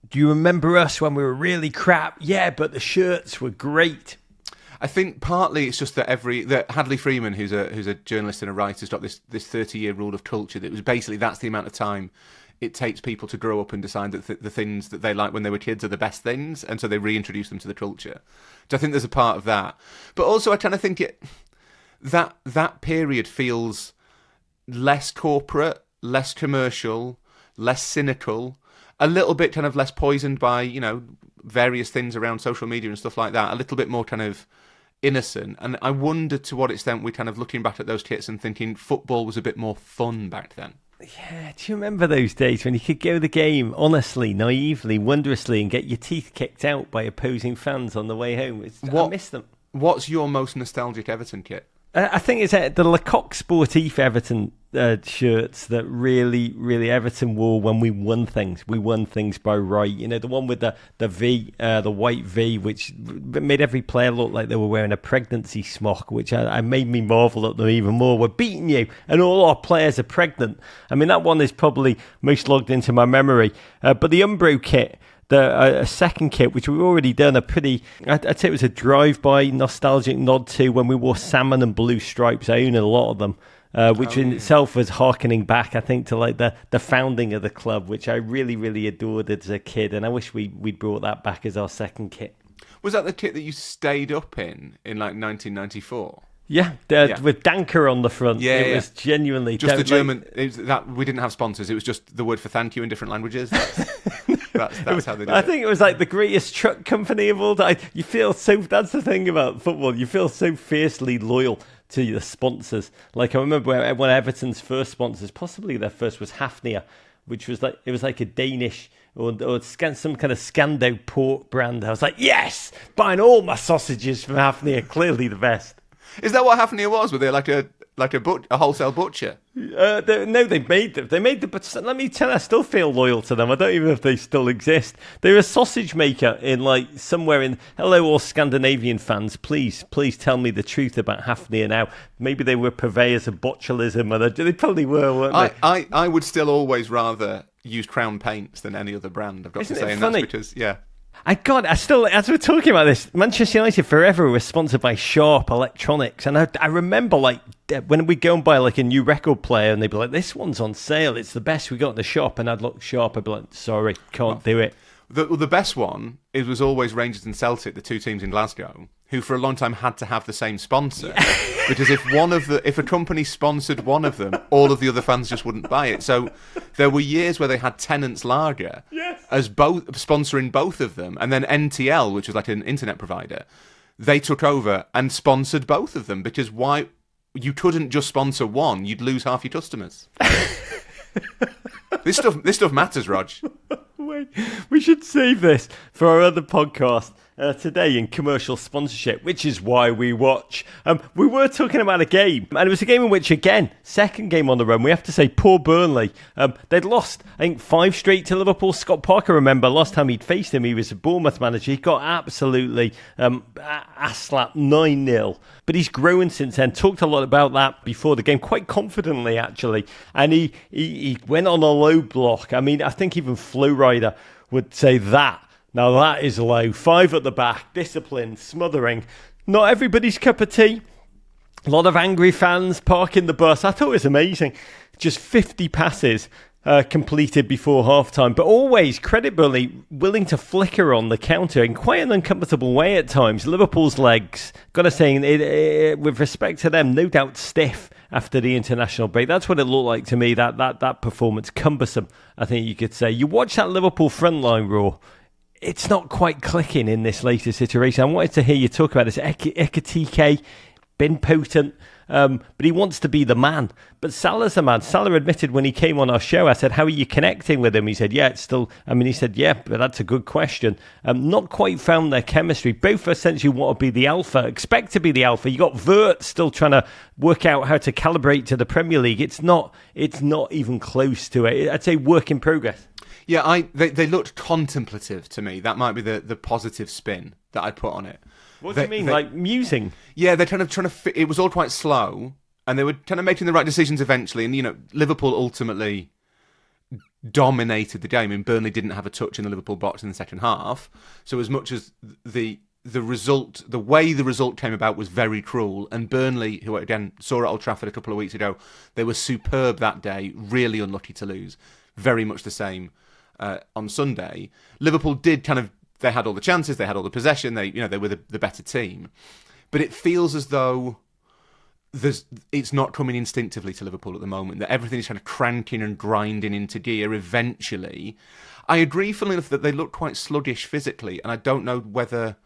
do you remember us when we were really crap? Yeah, but the shirts were great.
I think partly it's just that Hadley Freeman, who's a journalist and a writer, has got this 30-year rule of culture that was basically that's the amount of time it takes people to grow up and decide that the things that they liked when they were kids are the best things, and so they reintroduce them to the culture. So I think there's a part of that. But also I kind of think that period feels less corporate, less commercial, less cynical, a little bit kind of less poisoned by, various things around social media and stuff like that, a little bit more kind of innocent. And I wonder to what extent we're kind of looking back at those kits and thinking football was a bit more fun back then.
Yeah, do you remember those days when you could go to the game honestly, naively, wondrously, and get your teeth kicked out by opposing fans on the way home? I miss them.
What's your most nostalgic Everton kit?
I think it's the Lecoq Sportif Everton shirts that really, really Everton wore when we won things. We won things by right. The one with the V, the white V, which made every player look like they were wearing a pregnancy smock, which I made me marvel at them even more. We're beating you, and all our players are pregnant. I mean, that one is probably most logged into my memory. But the Umbro kit, a second kit, which we've already done I'd say it was a drive-by nostalgic nod to when we wore salmon and blue stripes. I own a lot of them, which in itself was harkening back, I think, to like the founding of the club, which I really, really adored as a kid. And I wish we'd brought that back as our second kit.
Was that the kit that you stayed up in like 1994?
Yeah, with Danker on the front.
Yeah,
it was genuinely
just the German. That we didn't have sponsors. It was just the word for thank you in different languages. That's how they did it.
I think it was like the greatest truck company of all time. You feel so. That's the thing about football. You feel so fiercely loyal to your sponsors. Like I remember when Everton's first sponsors, possibly their first was Hafnia, which was like a Danish or some kind of Scando pork brand. I was like, yes, buying all my sausages from Hafnia. Clearly the best.
Is that what Hafnia was? Were they like a wholesale butcher?
No, they made them. But let me tell you, I still feel loyal to them. I don't even know if they still exist. They're a sausage maker in like somewhere in. Hello, all Scandinavian fans. Please tell me the truth about Hafnia now. Maybe they were purveyors of botulism, or they probably were, weren't they?
I would still always rather use Crown Paints than any other brand. I've got to say, and that's because
I still, as we're talking about this, Manchester United forever was sponsored by Sharp Electronics, and I remember like when we'd go and buy like a new record player, and they'd be like, "This one's on sale. It's the best we got in the shop," and I'd look Sharp, I'd be like, "Sorry, can't do it."
The best one was always Rangers and Celtic, the two teams in Glasgow, who for a long time had to have the same sponsor, because if a company sponsored one of them, all of the other fans just wouldn't buy it. So there were years where they had Tennant's Lager as both sponsoring both of them, and then NTL, which was like an internet provider, they took over and sponsored both of them, because why you couldn't just sponsor one, you'd lose half your customers. This stuff matters, Rog.
Wait, we should save this for our other podcast today in commercial sponsorship, which is why we watch. We were talking about a game, and it was a game in which, again, second game on the run, we have to say poor Burnley. They'd lost, I think, 5 straight to Liverpool. Scott Parker, remember, last time he'd faced him, he was a Bournemouth manager. He got absolutely ass-slapped 9-0. But he's grown since then. Talked a lot about that before the game, quite confidently, actually. And he went on a low block. I mean, I think even Flow Rider would say that. Now that is low. 5 at the back, discipline, smothering. Not everybody's cup of tea. A lot of angry fans parking the bus. I thought it was amazing. Just 50 passes. completed before half-time. But always, credit Burnley, willing to flicker on the counter in quite an uncomfortable way at times. Liverpool's legs, got to say, with respect to them, no doubt stiff after the international break. That's what it looked like to me, that performance. Cumbersome, I think you could say. You watch that Liverpool front line, Raw. It's not quite clicking in this latest iteration. I wanted to hear you talk about this. Ekitike, been potent, but he wants to be the man. But Salah's the man. Salah admitted when he came on our show, I said, how are you connecting with him? He said, yeah, it's still... he said, yeah, but that's a good question. Not quite found their chemistry. Both essentially want to be the alpha, expect to be the alpha. You got Vert still trying to work out how to calibrate to the Premier League. It's not even close to it. I'd say work in progress.
Yeah, they looked contemplative to me. That might be the positive spin that I'd put on it.
What do you mean? Like musing?
Yeah, they're trying to fit. It was all quite slow, and they were kind of making the right decisions eventually. And Liverpool ultimately dominated the game. And Burnley didn't have a touch in the Liverpool box in the second half. So as much as the result, the way the result came about was very cruel. And Burnley, who again saw at Old Trafford a couple of weeks ago, they were superb that day. Really unlucky to lose. Very much the same on Sunday. Liverpool did they had all the chances, they had all the possession, they were the better team. But it feels as though it's not coming instinctively to Liverpool at the moment, that everything's kind of cranking and grinding into gear eventually. I agree, funnily enough, that they look quite sluggish physically, and I don't know whether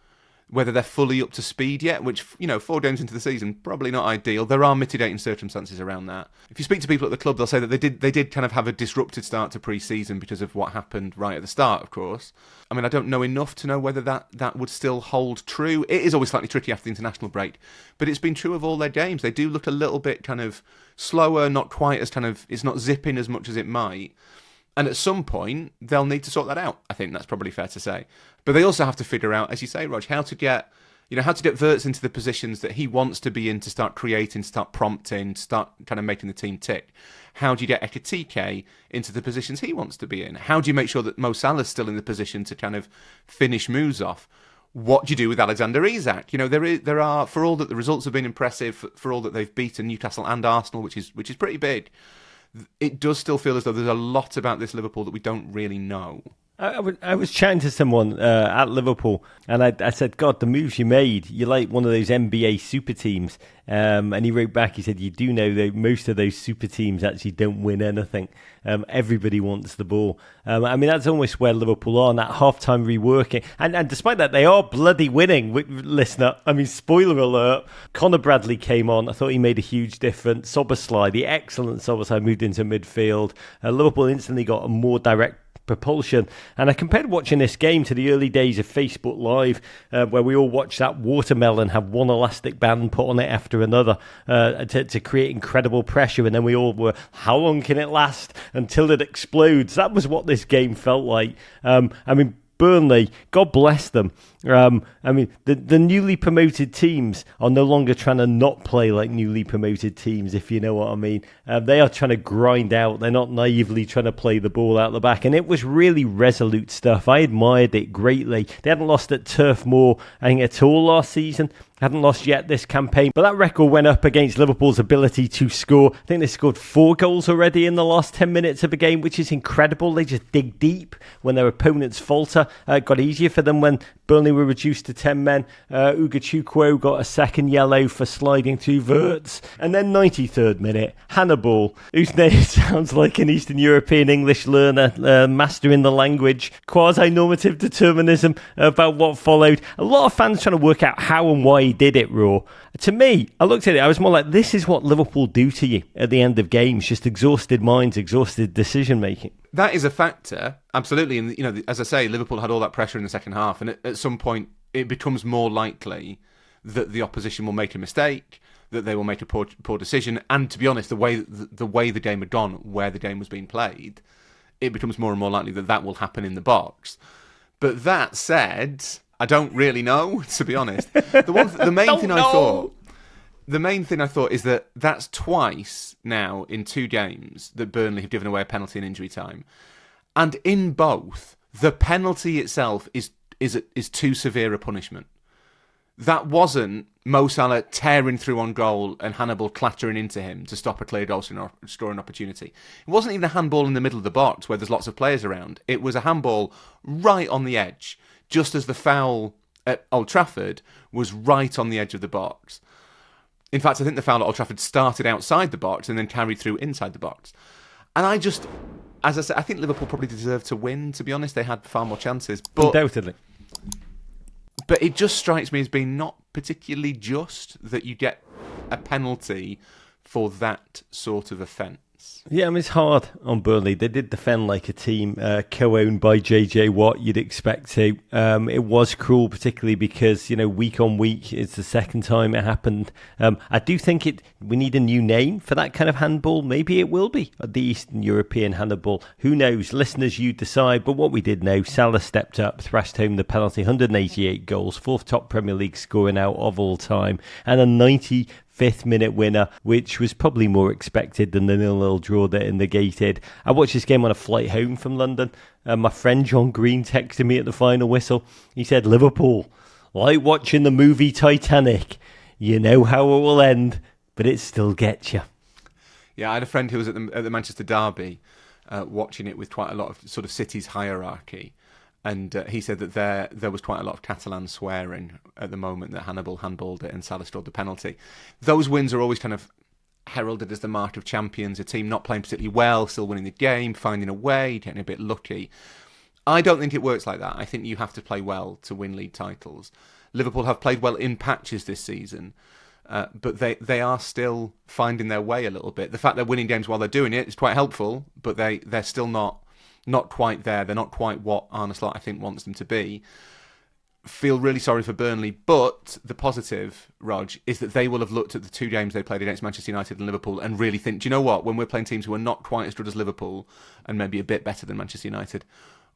they're fully up to speed yet, which, 4 games into the season, probably not ideal. There are mitigating circumstances around that. If you speak to people at the club, they'll say that they did kind of have a disrupted start to pre-season because of what happened right at the start, of course. I don't know enough to know whether that would still hold true. It is always slightly tricky after the international break, but it's been true of all their games. They do look a little bit kind of slower, not quite as it's not zipping as much as it might. And at some point, they'll need to sort that out. I think that's probably fair to say. But they also have to figure out, as you say, Rog, how to get Wirtz into the positions that he wants to be in, to start creating, start prompting, start kind of making the team tick. How do you get Ekitike into the positions he wants to be in? How do you make sure that Mo Salah's still in the position to kind of finish moves off? What do you do with Alexander Isak? There are, for all that the results have been impressive, for all that they've beaten Newcastle and Arsenal, which is pretty big, it does still feel as though there's a lot about this Liverpool that we don't really know.
I was chatting to someone at Liverpool, and I said, God, the moves you made, you're like one of those NBA super teams. And he wrote back, he said, you do know that most of those super teams actually don't win anything. Everybody wants the ball. That's almost where Liverpool are, on that half-time reworking. And despite that, they are bloody winning, listener. Spoiler alert, Conor Bradley came on. I thought he made a huge difference. Szoboszlai, the excellent Szoboszlai, moved into midfield. Liverpool instantly got a more direct propulsion. And I compared watching this game to the early days of Facebook Live, where we all watched that watermelon have one elastic band put on it after another to create incredible pressure, and then we all were, how long can it last until it explodes? That was what this game felt like. Burnley, God bless them. The newly promoted teams are no longer trying to not play like newly promoted teams, if you know what I mean. They are trying to grind out. They're not naively trying to play the ball out the back. And it was really resolute stuff. I admired it greatly. They hadn't lost at Turf Moor, I think, at all last season. Hadn't lost yet this campaign, but that record went up against Liverpool's ability to score. I think they scored 4 goals already in the last 10 minutes of a game, which is incredible. They just dig deep when their opponents falter. It got easier for them when Burnley were reduced to 10 men. Ugachukwu got a second yellow for sliding through Wirtz. And then 93rd minute, Hannibal, whose name sounds like an Eastern European English learner, mastering the language, quasi-normative determinism about what followed. A lot of fans trying to work out how and why he did it, Raw. To me, I looked at it, I was more like, this is what Liverpool do to you at the end of games, just exhausted minds, exhausted decision-making.
That is a factor, absolutely. And, as I say, Liverpool had all that pressure in the second half, and at some point it becomes more likely that the opposition will make a mistake, that they will make a poor decision. And to be honest, the way the game had gone, where the game was being played, it becomes more and more likely that will happen in the box. But that said, I don't really know, to be honest. The main thing I thought is that that's twice now in 2 games that Burnley have given away a penalty in injury time, and in both, the penalty itself is too severe a punishment. that wasn't Mo Salah tearing through on goal and Hannibal clattering into him to stop a clear goal scoring opportunity. It wasn't even a handball in the middle of the box where there's lots of players around. It was a handball right on the edge, just as the foul at Old Trafford was right on the edge of the box. In fact, I think the foul at Old Trafford started outside the box and then carried through inside the box. And as I said, I think Liverpool probably deserved to win, to be honest. They had far more chances. But,
undoubtedly.
But it just strikes me as being not particularly just that you get a penalty for that sort of offence.
Yeah, I mean, it's hard on Burnley. They did defend like a team co-owned by JJ Watt, you'd expect to. It was cruel, particularly because, week on week, it's the second time it happened. I do think we need a new name for that kind of handball. Maybe it will be the Eastern European handball. Who knows? Listeners, you decide. But what we did know, Salah stepped up, thrashed home the penalty, 188 goals, fourth top Premier League scorer now of all time, and a 95th minute winner, which was probably more expected than the 0-0 draw that it negated. I watched this game on a flight home from London. My friend John Green texted me at the final whistle. He said, Liverpool, like watching the movie Titanic. You know how it will end, but it still gets you.
Yeah, I had a friend who was at the Manchester Derby watching it with quite a lot of sort of city's hierarchy. And he said that there was quite a lot of Catalan swearing at the moment that Hannibal handballed it and Salah scored the penalty. Those wins are always kind of heralded as the mark of champions, a team not playing particularly well, still winning the game, finding a way, getting a bit lucky. I don't think it works like that. I think you have to play well to win league titles. Liverpool have played well in patches this season, but they are still finding their way a little bit. The fact they're winning games while they're doing it is quite helpful, but they're still not quite there. They're not quite what Arne Slot, I think, wants them to be. Feel really sorry for Burnley, but the positive, Rog, is that they will have looked at the two games they played against Manchester United and Liverpool and really think, do you know what, when we're playing teams who are not quite as good as Liverpool and maybe a bit better than Manchester United,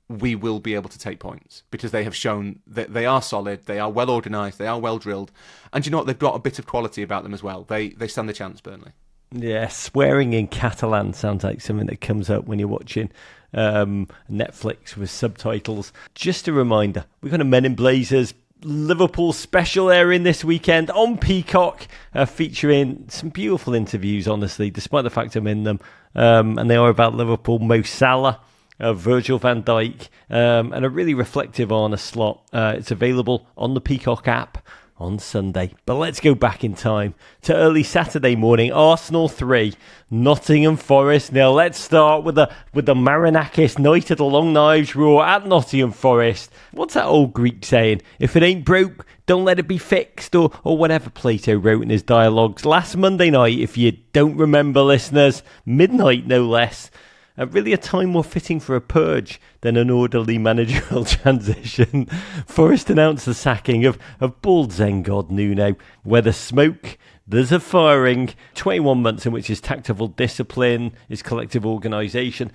we will be able to take points because they have shown that they are solid, they are well organised, they are well drilled, and do you know what, they've got a bit of quality about them as well. They stand a chance, Burnley.
Yeah, swearing in Catalan sounds like something that comes up when you're watching Netflix with subtitles. Just a reminder, we've got a Men in Blazers Liverpool special airing this weekend on Peacock, featuring some beautiful interviews, honestly, despite the fact I'm in them. And they are about Liverpool, Mo Salah, Virgil van Dijk, and a really reflective Arne Slot. It's available on the Peacock app on Sunday. But let's go back in time to early Saturday morning. Arsenal 3, Nottingham Forest 0. Let's start with the Marinakis night at the Long Knives Roar at Nottingham Forest. What's that old Greek saying? If it ain't broke, don't let it be fixed, or whatever Plato wrote in his dialogues. Last Monday night, if you don't remember, listeners, midnight no less, really a time more fitting for a purge than an orderly managerial transition. Forest announced the sacking of bald Zen god Nuno. Where there's smoke, there's a firing. 21 months in which his tactical discipline, his collective organisation,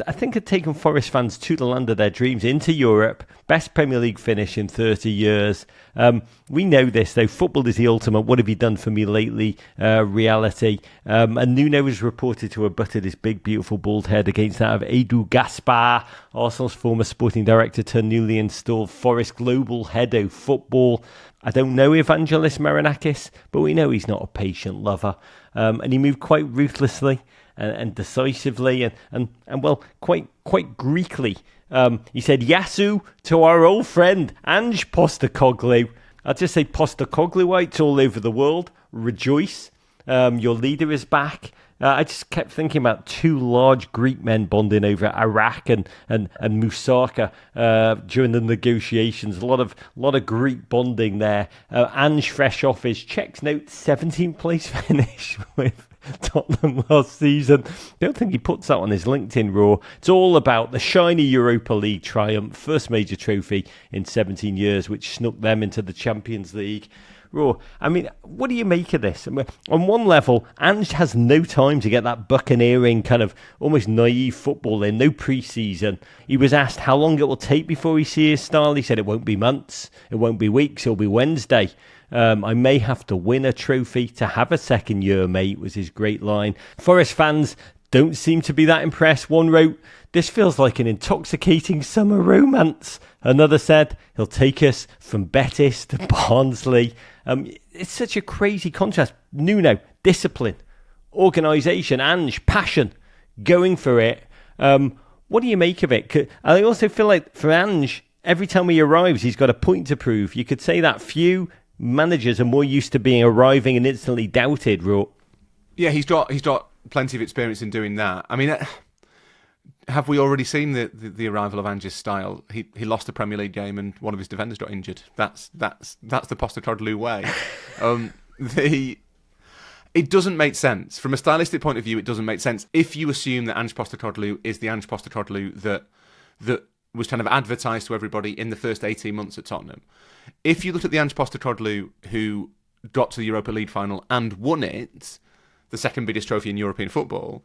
I think had taken Forest fans to the land of their dreams, into Europe. Best Premier League finish in 30 years. We know this, though. Football is the ultimate "what have you done for me lately" reality. And Nuno was reported to have butted his big, beautiful bald head against that of Edu Gaspar, Arsenal's former sporting director turned newly installed Forest global head of football. I don't know Evangelos Marinakis, but we know he's not a patient lover. And he moved quite ruthlessly and decisively and well, quite Greekly. He said Yasu to our old friend Ange Postecoglou. I'll just say Postecoglouites all over the world, rejoice. Your leader is back. I just kept thinking about two large Greek men bonding over Iraq and Moussaka during the negotiations. A lot of Greek bonding there. Ange fresh off his checks note 17th place finish with Tottenham last season. Don't think he puts that on his LinkedIn Raw. It's all about the shiny Europa League triumph, first major trophy in 17 years, which snuck them into the Champions League. Raw. I mean, what do you make of this? I mean, on one level, Ange has no time to get that buccaneering kind of almost naive football in, no pre-season. He was asked how long it will take before he sees his style. He said it won't be months, it won't be weeks, it'll be Wednesday. I may have to win a trophy to have a second year, mate, was his great line. Forest fans don't seem to be that impressed. One wrote, "This feels like an intoxicating summer romance." Another said, "He'll take us from Betis to Barnsley." It's such a crazy contrast. Nuno, discipline, organisation, Ange, passion, going for it. What do you make of it? I also feel like for Ange, every time he arrives, he's got a point to prove. You could say that few managers are more used to being arriving and instantly doubted, Ro.
Yeah, he's got plenty of experience in doing that. I mean, have we already seen the arrival of Ange's style? He lost a Premier League game and one of his defenders got injured. That's the Postecoglou way. It doesn't make sense. From a stylistic point of view, it doesn't make sense. If you assume that Ange Postecoglou is the Ange Postecoglou that was kind of advertised to everybody in the first 18 months at Tottenham. If you look at the Ange Postecoglou who got to the Europa League final and won it, the second biggest trophy in European football,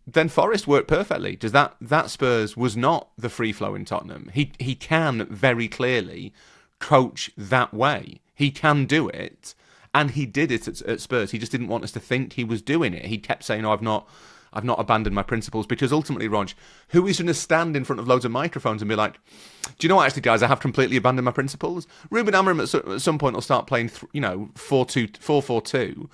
then Forest worked perfectly. Does that Spurs was not the free flow in Tottenham. He can very clearly coach that way. He can do it. And he did it at Spurs. He just didn't want us to think he was doing it. He kept saying, I've not abandoned my principles. Because ultimately, Rog, who is going to stand in front of loads of microphones and be like, do you know what, actually, guys, I have completely abandoned my principles? Ruben Amorim at some point will start playing, 4-4-2,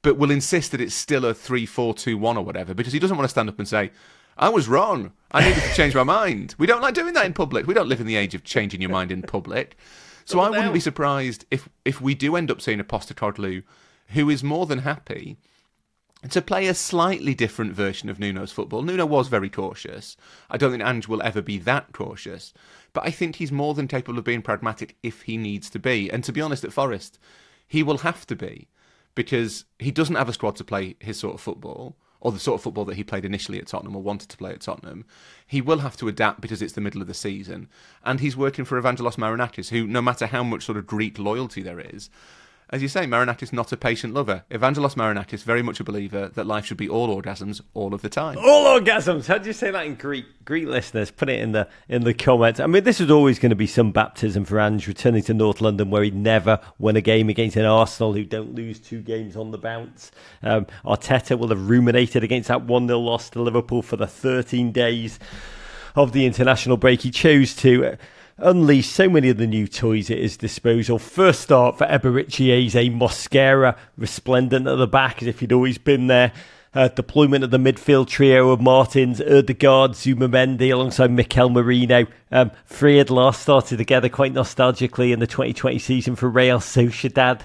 but will insist that it's still a 3-4-2-1 or whatever, because he doesn't want to stand up and say, I was wrong. I needed to change my mind. We don't like doing that in public. We don't live in the age of changing your mind in public. So I wouldn't be surprised if we do end up seeing a Postecoglou who is more than happy to play a slightly different version of Nuno's football. Nuno was very cautious. I don't think Ange will ever be that cautious. But I think he's more than capable of being pragmatic if he needs to be. And to be honest, at Forest, he will have to be, because he doesn't have a squad to play his sort of football, or the sort of football that he played initially at Tottenham or wanted to play at Tottenham. He will have to adapt because it's the middle of the season. And he's working for Evangelos Marinakis, who, no matter how much sort of Greek loyalty there is, as you say, Marinakis not a patient lover. Evangelos Marinakis very much a believer that life should be all orgasms all of the time.
All orgasms. How do you say that in Greek? Greek listeners, put it in the comments. I mean, this was always going to be some baptism for Ange returning to North London, where he'd never won a game against an Arsenal who don't lose 2 games on the bounce. Arteta will have ruminated against that 1-0 loss to Liverpool for the 13 days of the international break. He chose to unleash so many of the new toys at his disposal. First start for Eberechieze, Mosquera, resplendent at the back as if he'd always been there. Deployment of the midfield trio of Martins, Ødegaard, Zubimendi alongside Mikel Merino. 3 had last started together quite nostalgically in the 2020 season for Real Sociedad.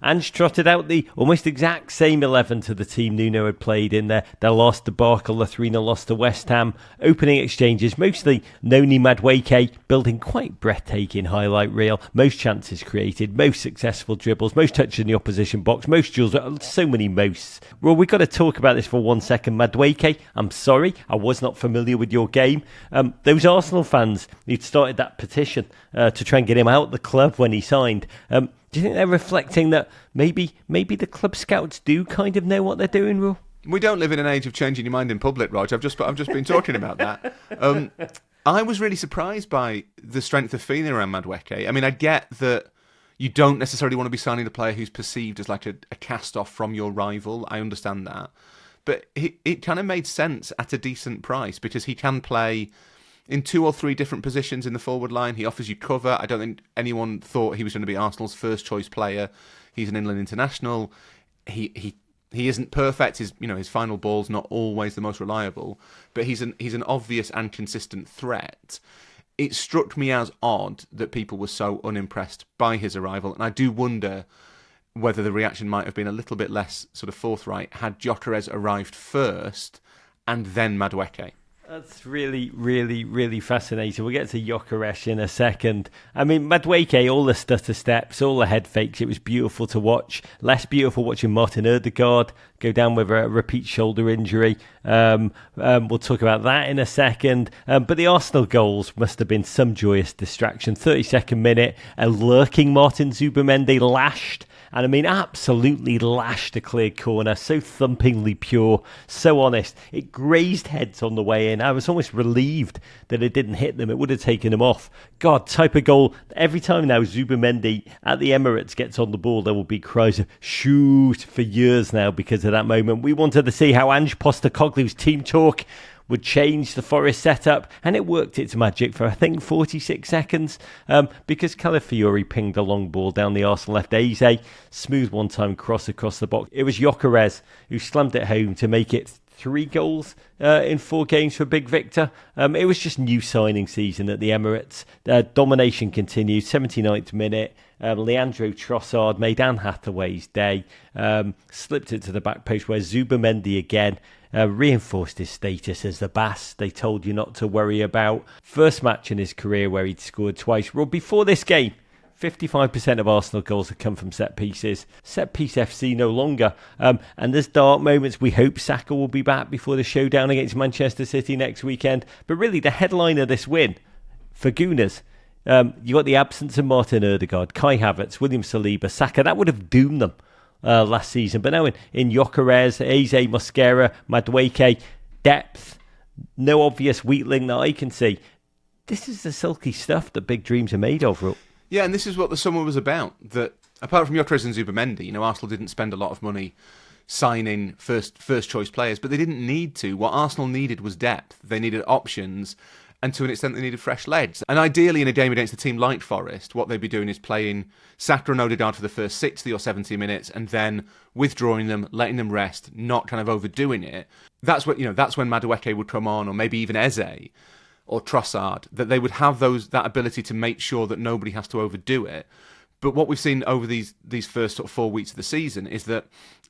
Ange trotted out the almost exact same 11 to the team Nuno had played in their last debacle, the 3-0 loss to West Ham. Opening exchanges, mostly Noni Madueke, building quite breathtaking highlight reel. Most chances created, most successful dribbles, most touches in the opposition box, most duels, so many mosts. Well, we've got to talk about this for 1 second. Madueke, I'm sorry, I was not familiar with your game. Those Arsenal fans who'd started that petition to try and get him out the club when he signed, do you think they're reflecting that maybe the club scouts do kind of know what they're doing, Ro?
We don't live in an age of changing your mind in public, Rog. I've just been talking about that. I was really surprised by the strength of feeling around Madueke. I mean, I get that you don't necessarily want to be signing a player who's perceived as like a cast-off from your rival. I understand that. But it kind of made sense at a decent price, because he can play in 2 or 3 different positions in the forward line. He offers you cover. I don't think anyone thought he was going to be Arsenal's first choice player. He's an inland international. He isn't perfect. His final ball's not always the most reliable, but he's an obvious and consistent threat. It struck me as odd that people were so unimpressed by his arrival, and I do wonder whether the reaction might have been a little bit less sort of forthright had Gyökeres arrived first and then Madueke.
That's really, really, really fascinating. We'll get to Gyökeres in a second. I mean, Madueke, all the stutter steps, all the head fakes, it was beautiful to watch. Less beautiful watching Martin Ødegaard go down with a repeat shoulder injury. We'll talk about that in a second. But the Arsenal goals must have been some joyous distraction. 32nd minute, a lurking Martin Zubimendi lashed. And I mean, absolutely lashed a cleared corner. So thumpingly pure, so honest. It grazed heads on the way in. in. I was almost relieved that it didn't hit them. It would have taken them off. God, type of goal. Every time now Zubimendi at the Emirates gets on the ball, there will be cries of shoot for years now because of that moment. We wanted to see how Ange Postecoglou's team talk would change the Forest setup, and it worked its magic for, I think, 46 seconds, because Calafiori pinged a long ball down the Arsenal left. Eze, smooth one-time cross across the box. It was Gyökeres who slammed it home to make it 3 goals in 4 games for Big Victor. It was just new signing season at the Emirates. Domination continued, 79th minute. Leandro Trossard made Anne Hathaway's day, slipped it to the back post where Zubimendi again reinforced his status as the Bass they told you not to worry about. First match in his career where he'd scored twice. Well, before this game, 55% of Arsenal goals have come from set pieces. Set piece FC no longer. And there's dark moments. We hope Saka will be back before the showdown against Manchester City next weekend. But really, the headline of this win for Gooners, you got the absence of Martin Ødegaard, Kai Havertz, William Saliba, Saka. That would have doomed them last season. But now in Gyökeres, Eze, Mosquera, Madueke, depth, no obvious weak link that I can see. This is the silky stuff that big dreams are made of, Ro.
Yeah, and this is what the summer was about. That apart from Gyökeres and Zubimendi, Arsenal didn't spend a lot of money signing first choice players, but they didn't need to. What Arsenal needed was depth. They needed options, and to an extent they needed fresh legs. And ideally in a game against a team like Forest, what they'd be doing is playing Saka and Ødegaard for the first 60 or 70 minutes and then withdrawing them, letting them rest, not kind of overdoing it. That's when Madueke would come on, or maybe even Eze or Trossard, that they would have that ability to make sure that nobody has to overdo it. But what we've seen over these first sort of 4 weeks of the season is that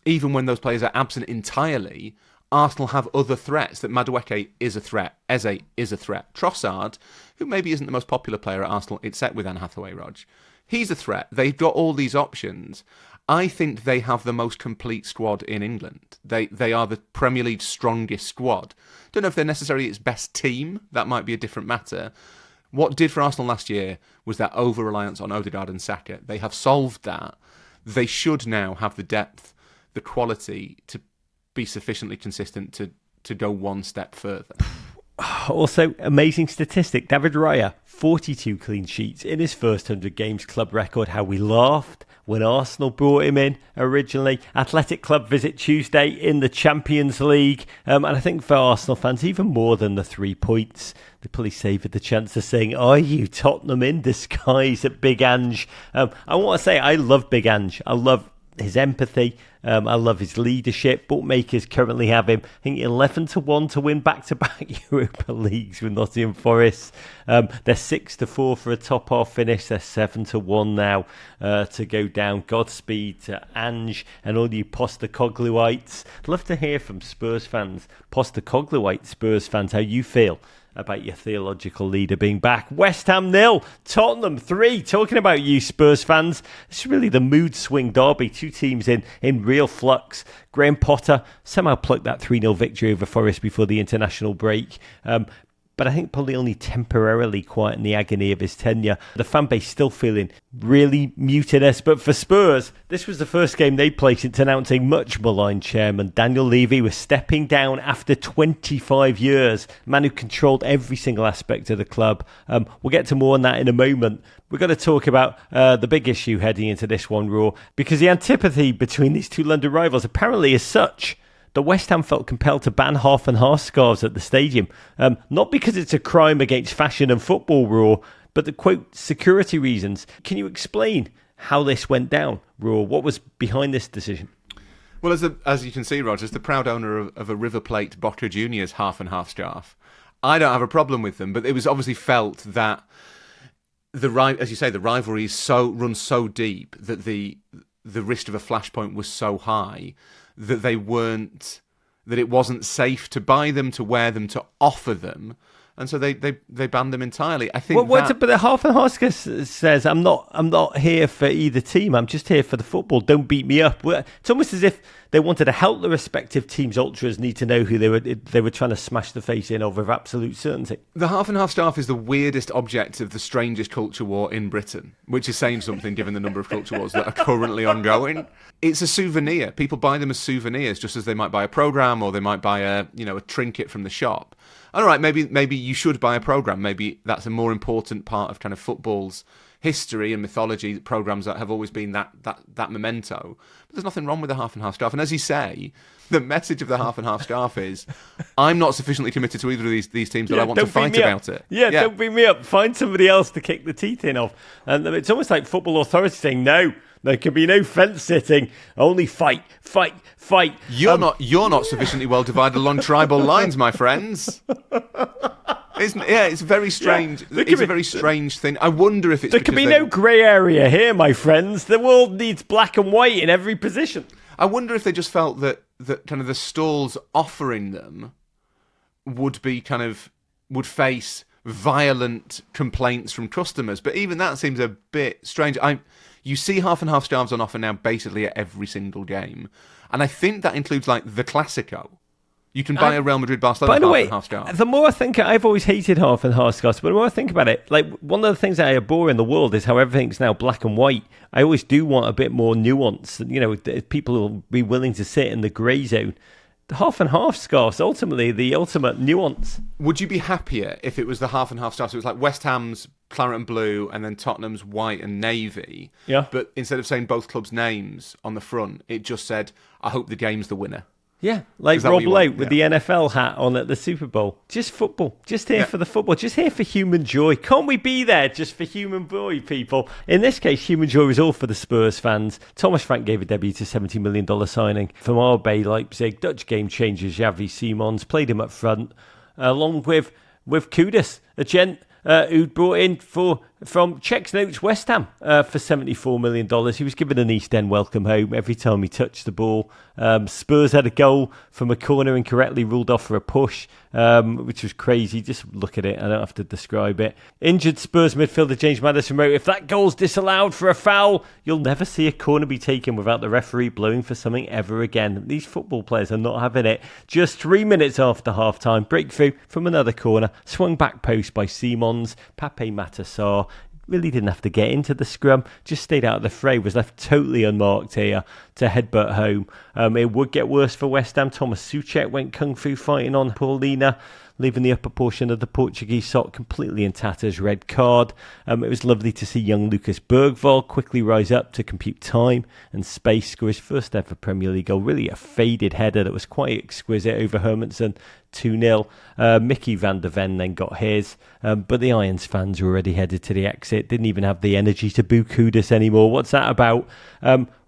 even when those players are absent entirely, Arsenal have other threats. That Madueke is a threat, Eze is a threat. Trossard, who maybe isn't the most popular player at Arsenal, except with Anne Hathaway, Rog, he's a threat. They've got all these options. I think they have the most complete squad in England. They are the Premier League's strongest squad. Don't know if they're necessarily its best team. That might be a different matter. What did for Arsenal last year was that over-reliance on Ødegaard and Saka. They have solved that. They should now have the depth, the quality to be sufficiently consistent to go one step further.
Also, amazing statistic. David Raya, 42 clean sheets in his first 100 games, club record. How we laughed when Arsenal brought him in originally. Athletic Club visit Tuesday in the Champions League. And I think for Arsenal fans, even more than the 3 points, they probably savoured the chance of saying, are you Tottenham in disguise at Big Ange? I want to say I love Big Ange. I love his empathy. I love his leadership. Bookmakers currently have him, I think, 11-1 to win back-to-back Europa Leagues with Nottingham Forest. They're 6-4 for a top-half finish. They're 7-1 now to go down. Godspeed to Ange and all you Postecoglouites. I'd love to hear from Spurs fans, Postecoglouite Spurs fans, how you feel about your theological leader being back. West Ham 0, Tottenham 3. Talking about you Spurs fans, it's really the mood swing derby. 2 teams in real flux. Graham Potter somehow plucked that 3-0 victory over Forest before the international break. But I think probably only temporarily quieten the agony of his tenure. The fan base still feeling really mutinous. But for Spurs, this was the first game they played since announcing much maligned chairman Daniel Levy was stepping down after 25 years. Man who controlled every single aspect of the club. We'll get to more on that in a moment. We're going to talk about the big issue heading into this one, Raw, because the antipathy between these 2 London rivals apparently is such that West Ham felt compelled to ban half and half scarves at the stadium. Not because it's a crime against fashion and football, Raw, but the quote, security reasons. Can you explain how this went down, Raw? What was behind this decision?
Well, as you can see, Rog, as the proud owner of a River Plate Boca Juniors half and half scarf, I don't have a problem with them, but it was obviously felt that as you say, the rivalry runs so deep that the risk of a flashpoint was so high that it wasn't safe to buy them, to wear them, to offer them, and so they banned them entirely. I think. But
the half and half says, "I'm not here for either team. I'm just here for the football. Don't beat me up." It's almost as if they wanted to help the respective teams' ultras need to know who they were trying to smash the face in of with absolute certainty.
The half and half scarf is the weirdest object of the strangest culture war in Britain, which is saying something given the number of culture wars that are currently ongoing. It's a souvenir. People buy them as souvenirs, just as they might buy a programme or they might buy a trinket from the shop. all right, maybe you should buy a programme. Maybe that's a more important part of kind of football's history and mythology, programmes that have always been that memento. But there's nothing wrong with the half and half scarf. And as you say, the message of the half and half scarf is, I'm not sufficiently committed to either of these teams that I want to fight about it.
Yeah, don't bring me up. Find somebody else to kick the teeth in of. And it's almost like football authority saying, no, there can be no fence sitting, only fight.
You're not sufficiently well divided along tribal lines, my friends. It's very strange.
Yeah,
it's a very strange thing. I wonder if it's
there can be no grey area here, my friends. The world needs black and white in every position.
I wonder if they just felt that kind of the stalls offering them would face violent complaints from customers. But even that seems a bit strange. You see half and half scarves on offer now basically at every single game. And I think that includes like the Classico. You can buy a Real Madrid Barcelona half and half scarf.
The more I think, I've always hated half and half scarves, but the more I think about it, like one of the things that I abhor in the world is how everything's now black and white. I always do want a bit more nuance. You know, people will be willing to sit in the grey zone. The half and half scarves, ultimately, the ultimate nuance.
Would you be happier if it was the half and half scarves? So it was like West Ham's claret and blue and then Tottenham's white and navy.
Yeah.
But instead of saying both clubs' names on the front, it just said, I hope the game's the winner.
Yeah, like Rob Lowe with the NFL hat on at the Super Bowl. Just football. Just here for the football. Just here for human joy. Can't we be there just for human joy, people? In this case, human joy was all for the Spurs fans. Thomas Frank gave a debut to $70 million signing from RB Leipzig. Dutch game changer Xavi Simons played him up front, along with Kudus, a gent who'd brought in from Czech's Notes West Ham for $74 million. He was given an East End welcome home every time he touched the ball. Spurs had a goal from a corner incorrectly ruled off for a push, which was crazy. Just look at it. I don't have to describe it. Injured Spurs midfielder James Maddison wrote, if that goal's disallowed for a foul, you'll never see a corner be taken without the referee blowing for something ever again. These football players are not having it. Just 3 minutes after half-time, breakthrough from another corner, swung back post by Simons, Pape Matar really didn't have to get into the scrum, just stayed out of the fray, was left totally unmarked here to headbutt home. It would get worse for West Ham. Thomas Souček went kung fu fighting on Paulina, leaving the upper portion of the Portuguese sock completely in tatters, red card. It was lovely to see young Lucas Bergvall quickly rise up to compute time and space, score his first ever Premier League goal. Really a faded header that was quite exquisite over Hermansen, 2-0. Mickey van der Ven then got his, but the Irons fans were already headed to the exit, didn't even have the energy to boo Kudus anymore. What's that about?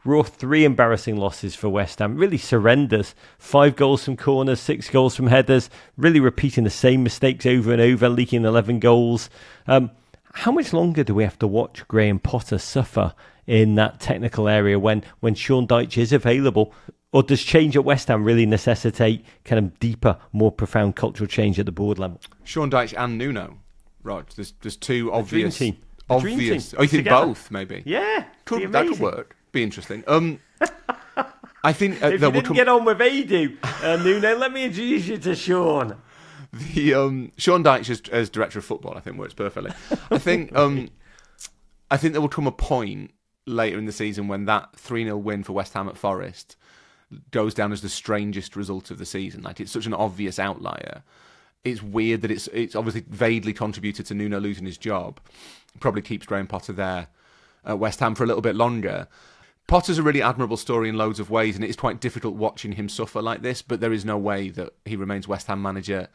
Raw 3 embarrassing losses for West Ham. Really surrenders. 5 goals from corners, 6 goals from headers. Really repeating the same mistakes over and over, leaking 11 goals. How much longer do we have to watch Graham Potter suffer in that technical area when Sean Dyche is available? Or does change at West Ham really necessitate kind of deeper, more profound cultural change at the board level?
Sean Dyche and Nuno, Rog. There's two obvious.
Dream team.
Obvious. Oh, you think
together.
Both, maybe?
Yeah.
That could work. Be interesting. I think
if you didn't get on with Adu, Nuno, let me introduce you to Sean.
The Sean Dyche as director of football, I think, works perfectly. I think there will come a point later in the season when that 3-0 win for West Ham at Forest goes down as the strangest result of the season. Like, it's such an obvious outlier. It's weird that it's obviously vaguely contributed to Nuno losing his job. Probably keeps Graham Potter there at West Ham for a little bit longer. Potter's a really admirable story in loads of ways, and it is quite difficult watching him suffer like this, but there is no way that he remains West Ham manager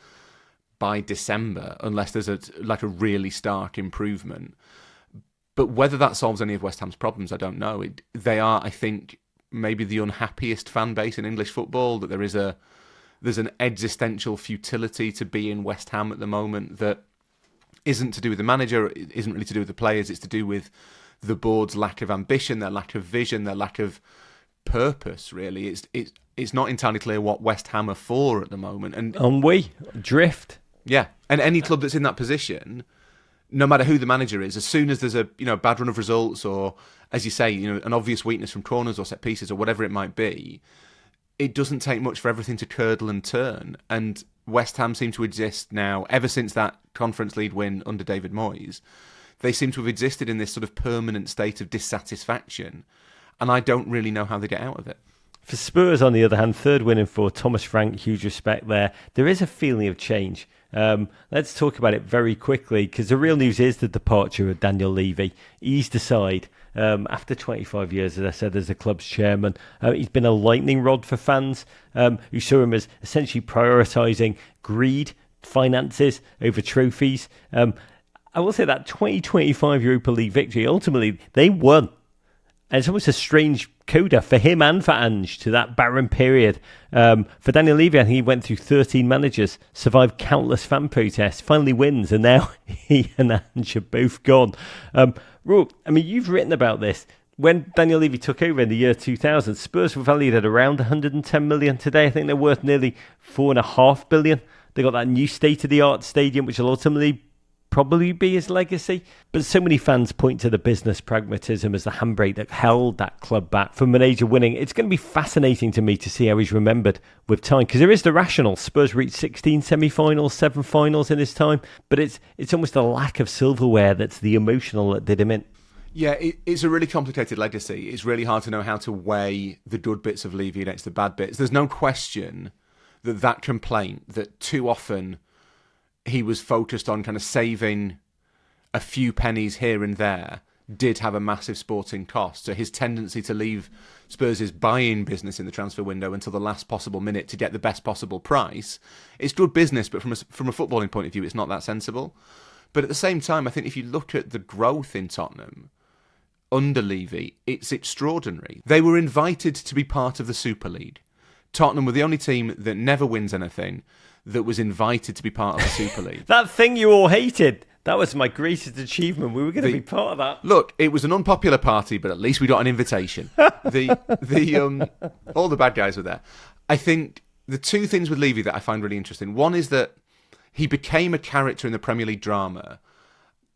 by December unless there's a really stark improvement. But whether that solves any of West Ham's problems, I don't know. They are, I think, maybe the unhappiest fan base in English football, that there's an existential futility to be in West Ham at the moment that isn't to do with the manager, it isn't really to do with the players, it's to do with the board's lack of ambition, their lack of vision, their lack of purpose, really. It's not entirely clear what West Ham are for at the moment. And
we drift.
Yeah, and any club that's in that position, no matter who the manager is, as soon as there's a bad run of results, or, as you say, an obvious weakness from corners or set pieces or whatever it might be, it doesn't take much for everything to curdle and turn. And West Ham seem to exist now, ever since that Conference League win under David Moyes, they seem to have existed in this sort of permanent state of dissatisfaction. And I don't really know how they get out of it.
For Spurs, on the other hand, third win in four. Thomas Frank, huge respect there. There is a feeling of change. Let's talk about it very quickly, because the real news is the departure of Daniel Levy. Eased aside after 25 years, as I said, as the club's chairman. He's been a lightning rod for fans who saw him as essentially prioritising greed, finances over trophies. I will say that 2025 Europa League victory, ultimately, they won. And it's almost a strange coda for him and for Ange to that barren period. For Daniel Levy, I think he went through 13 managers, survived countless fan protests, finally wins, and now he and Ange are both gone. Ro, I mean, you've written about this. When Daniel Levy took over in the year 2000, Spurs were valued at around 110 million. Today, I think they're worth nearly $4.5 billion. They got that new state-of-the-art stadium, which will ultimately probably be his legacy. But so many fans point to the business pragmatism as the handbrake that held that club back from manager winning. It's going to be fascinating to me to see how he's remembered with time, because there is the rationale. Spurs reached 16 semi-finals, 7 finals in his time, but it's almost a lack of silverware that's the emotional that did him in.
Yeah, it's a really complicated legacy. It's really hard to know how to weigh the good bits of Levy against the bad bits. There's no question that complaint that too often he was focused on kind of saving a few pennies here and there did have a massive sporting cost. So his tendency to leave Spurs' buying business in the transfer window until the last possible minute to get the best possible price, it's good business, but from a footballing point of view, it's not that sensible. But at the same time, I think if you look at the growth in Tottenham under Levy, it's extraordinary. They were invited to be part of the Super League. Tottenham were the only team that never wins anything that was invited to be part of the Super League.
That thing you all hated, that was my greatest achievement. We were going to be part of that.
Look, it was an unpopular party, but at least we got an invitation. All the bad guys were there. I think the two things with Levy that I find really interesting. One is that he became a character in the Premier League drama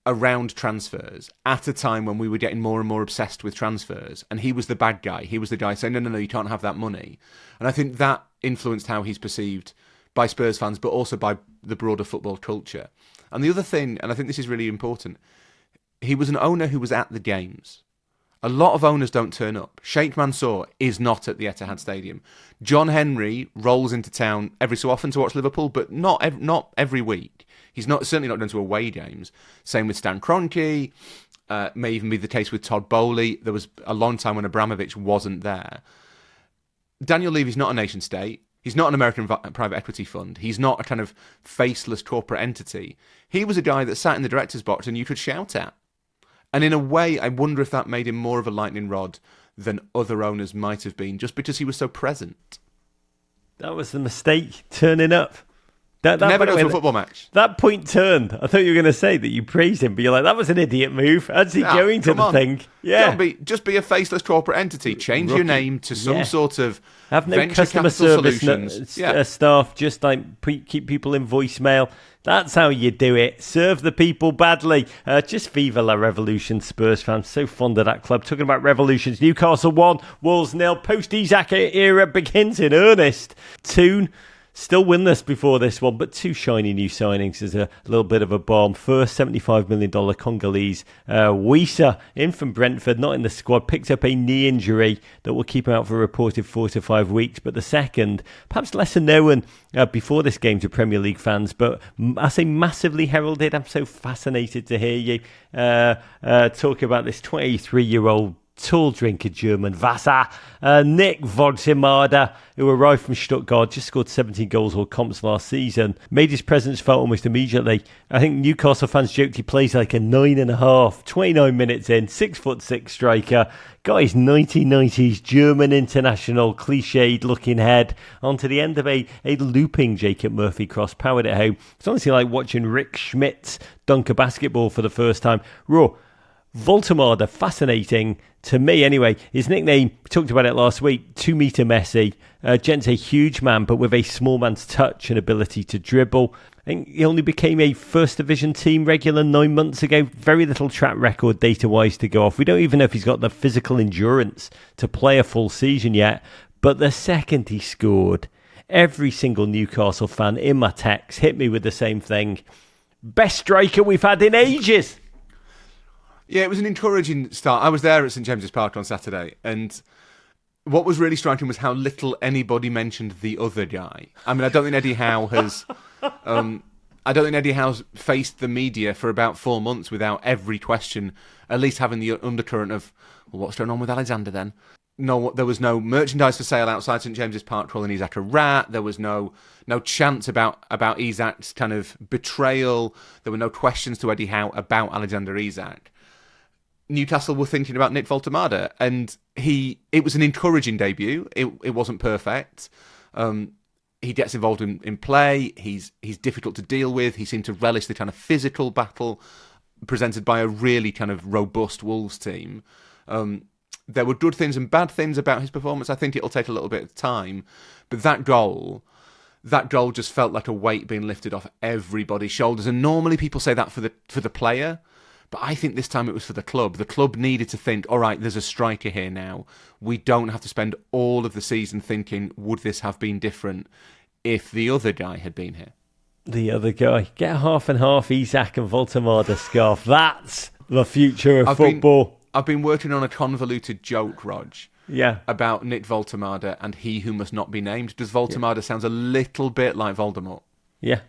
around transfers at a time when we were getting more and more obsessed with transfers, and he was the bad guy. He was the guy saying, no, you can't have that money. And I think that influenced how he's perceived by Spurs fans, but also by the broader football culture. And the other thing, and I think this is really important, he was an owner who was at the games. A lot of owners don't turn up. Sheikh Mansour is not at the Etihad Stadium. John Henry rolls into town every so often to watch Liverpool, but not every week. He's certainly not going to away games. Same with Stan Kroenke. May even be the case with Todd Bowley. There was a long time when Abramovich wasn't there. Daniel Levy's not a nation state. He's not an American private equity fund. He's not a kind of faceless corporate entity. He was a guy that sat in the director's box and you could shout at. And in a way, I wonder if that made him more of a lightning rod than other owners might have been, just because he was so present.
That was the mistake, turning up.
Never go to a football match.
That point turned. I thought you were going to say that you praised him, but you're like, that was an idiot move. How's he going to the thing? Yeah.
Just be a faceless corporate entity. Change your name to some sort of
have no
venture
customer service
solutions.
Staff. Just like keep people in voicemail. That's how you do it. Serve the people badly. Just viva la revolution, Spurs fans. So fond of that club. Talking about revolutions. Newcastle 1, Wolves 0. Post-Isak era begins in earnest. Toon still winless before this one, but two shiny new signings as a little bit of a bomb. First, $75 million Congolese Wissa in from Brentford, not in the squad, picked up a knee injury that will keep him out for a reported 4 to 5 weeks. But the second, perhaps lesser known before this game to Premier League fans, but I say massively heralded. I'm so fascinated to hear you talk about this 23-year-old tall drinker German Wasser, Nick Vogsimada, who arrived from Stuttgart, just scored 17 goals all comps last season, made his presence felt almost immediately. I think Newcastle fans joked he plays like a 9.5, 29 minutes in, 6'6" striker, got his 1990s German international cliched looking head onto the end of a looping Jacob Murphy cross, powered it home. It's honestly like watching Rick Schmitz dunk a basketball for the first time. Raw. Voltemada, fascinating to me anyway. His nickname, we talked about it last week, 2-meter Messi. Gent's a huge man, but with a small man's touch and ability to dribble. I think he only became a First Division team regular 9 months ago. Very little track record data-wise to go off. We don't even know if he's got the physical endurance to play a full season yet. But the second he scored, every single Newcastle fan in my text hit me with the same thing. Best striker we've had in ages.
Yeah, it was an encouraging start. I was there at St James's Park on Saturday, and what was really striking was how little anybody mentioned the other guy. I mean, I don't think Eddie Howe has... I don't think Eddie Howe's faced the media for about 4 months without every question at least having the undercurrent of, well, what's going on with Alexander then? No, there was no merchandise for sale outside St James's Park calling Isak a rat. There was no chance about Isak's kind of betrayal. There were no questions to Eddie Howe about Alexander Isak. Newcastle were thinking about Nick Voltemada, and it was an encouraging debut. It wasn't perfect. He gets involved in play. He's difficult to deal with. He seemed to relish the kind of physical battle presented by a really kind of robust Wolves team. There were good things and bad things about his performance. I think it'll take a little bit of time. But that goal just felt like a weight being lifted off everybody's shoulders. And normally people say that for the player. But I think this time it was for the club. The club needed to think, all right, there's a striker here now. We don't have to spend all of the season thinking, would this have been different if the other guy had been here?
The other guy. Get a half and half Isak and Voltemada scarf. That's the future of football.
I've been working on a convoluted joke, Rog.
Yeah.
About Nick Voltemada and he who must not be named. Does Voltemada sounds a little bit like Voldemort?
Yeah.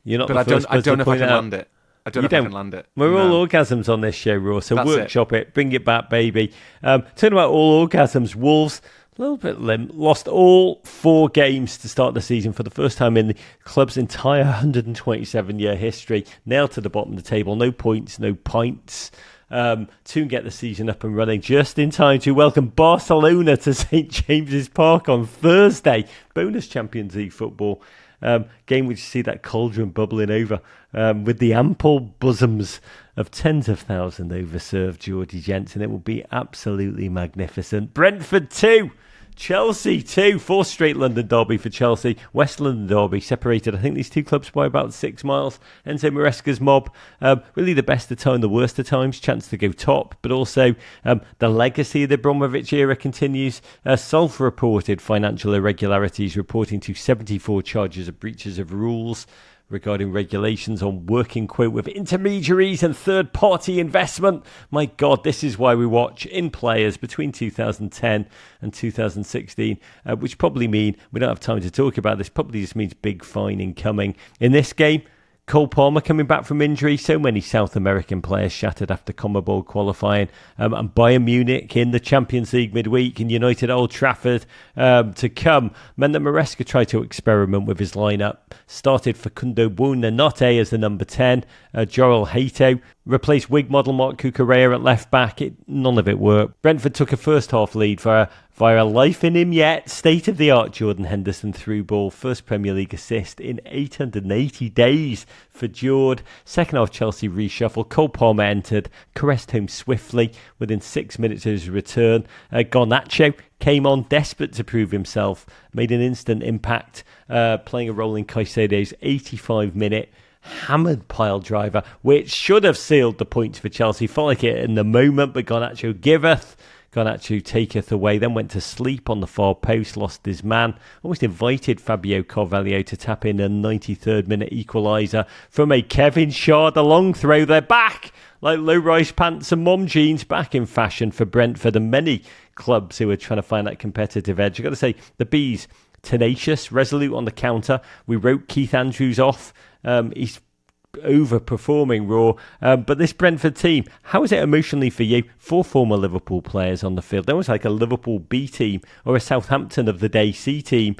You're not
but
the first
I don't know if I can
out.
land it. I don't know if I can land it.
We're all orgasms on this show, Raw, so
That's
workshop it. Bring it back, baby. Talking about all orgasms, Wolves, a little bit limp, lost all 4 games to start the season for the first time in the club's entire 127-year history. Nailed to the bottom of the table, no points, no pints. To get the season up and running just in time to welcome Barcelona to St James's Park on Thursday. Bonus Champions League football. Game which you see that cauldron bubbling over with the ample bosoms of tens of thousands overserved Geordie gents, and it will be absolutely magnificent. Brentford 2, Chelsea 2, 4th straight London derby for Chelsea. West London derby separated, I think, these two clubs by about 6 miles. Enzo Maresca's mob, really the best of times, the worst of times, chance to go top, but also the legacy of the Abramovich era continues. Self-reported financial irregularities, reporting to 74 charges of breaches of rules regarding regulations on working, quote, with intermediaries and third-party investment. My God, this is why we watch in players between 2010 and 2016, which probably mean, we don't have time to talk about this, probably just means big fine incoming. In this game, Cole Palmer coming back from injury. So many South American players shattered after CONMEBOL qualifying. And Bayern Munich in the Champions League midweek and United Old Trafford to come meant that Maresca tried to experiment with his lineup. Started Facundo Buonanotte as the number 10. Joel Hato replaced Whig model Mark Cucurella at left back. None of it worked. Brentford took a first half lead via a life in him yet state-of-the-art Jordan Henderson through ball. First Premier League assist in 880 days for Jord. Second half Chelsea reshuffle. Cole Palmer entered, caressed home swiftly within 6 minutes of his return. Garnacho came on desperate to prove himself, made an instant impact, playing a role in Caicedo's 85-minute hammered pile driver, which should have sealed the points for Chelsea. Felt like it in the moment, but Garnacho giveth. Garnacho taketh away, then went to sleep on the far post, lost his man. Almost invited Fabio Carvalho to tap in a 93rd minute equaliser from a Kevin Shard. A long throw, they're back like low-rise pants and mom jeans, back in fashion for Brentford and many clubs who are trying to find that competitive edge. I've got to say, the Bees, tenacious, resolute on the counter. We wrote Keith Andrews off. He's overperforming Raw, but this Brentford team, how is it emotionally for you? 4 former Liverpool players on the field. They're almost like a Liverpool B team or a Southampton of the day C team.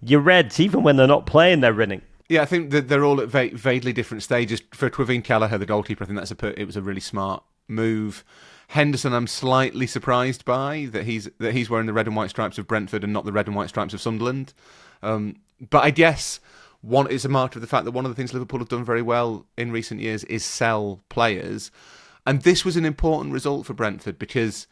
Your Reds, even when they're not playing, they're winning.
Yeah, I think that they're all at vaguely different stages. For Twiveen Kelleher, the goalkeeper, I think it was a really smart move. Henderson, I'm slightly surprised by that he's wearing the red and white stripes of Brentford and not the red and white stripes of Sunderland. But I guess it's a mark of the fact that one of the things Liverpool have done very well in recent years is sell players. And this was an important result for Brentford because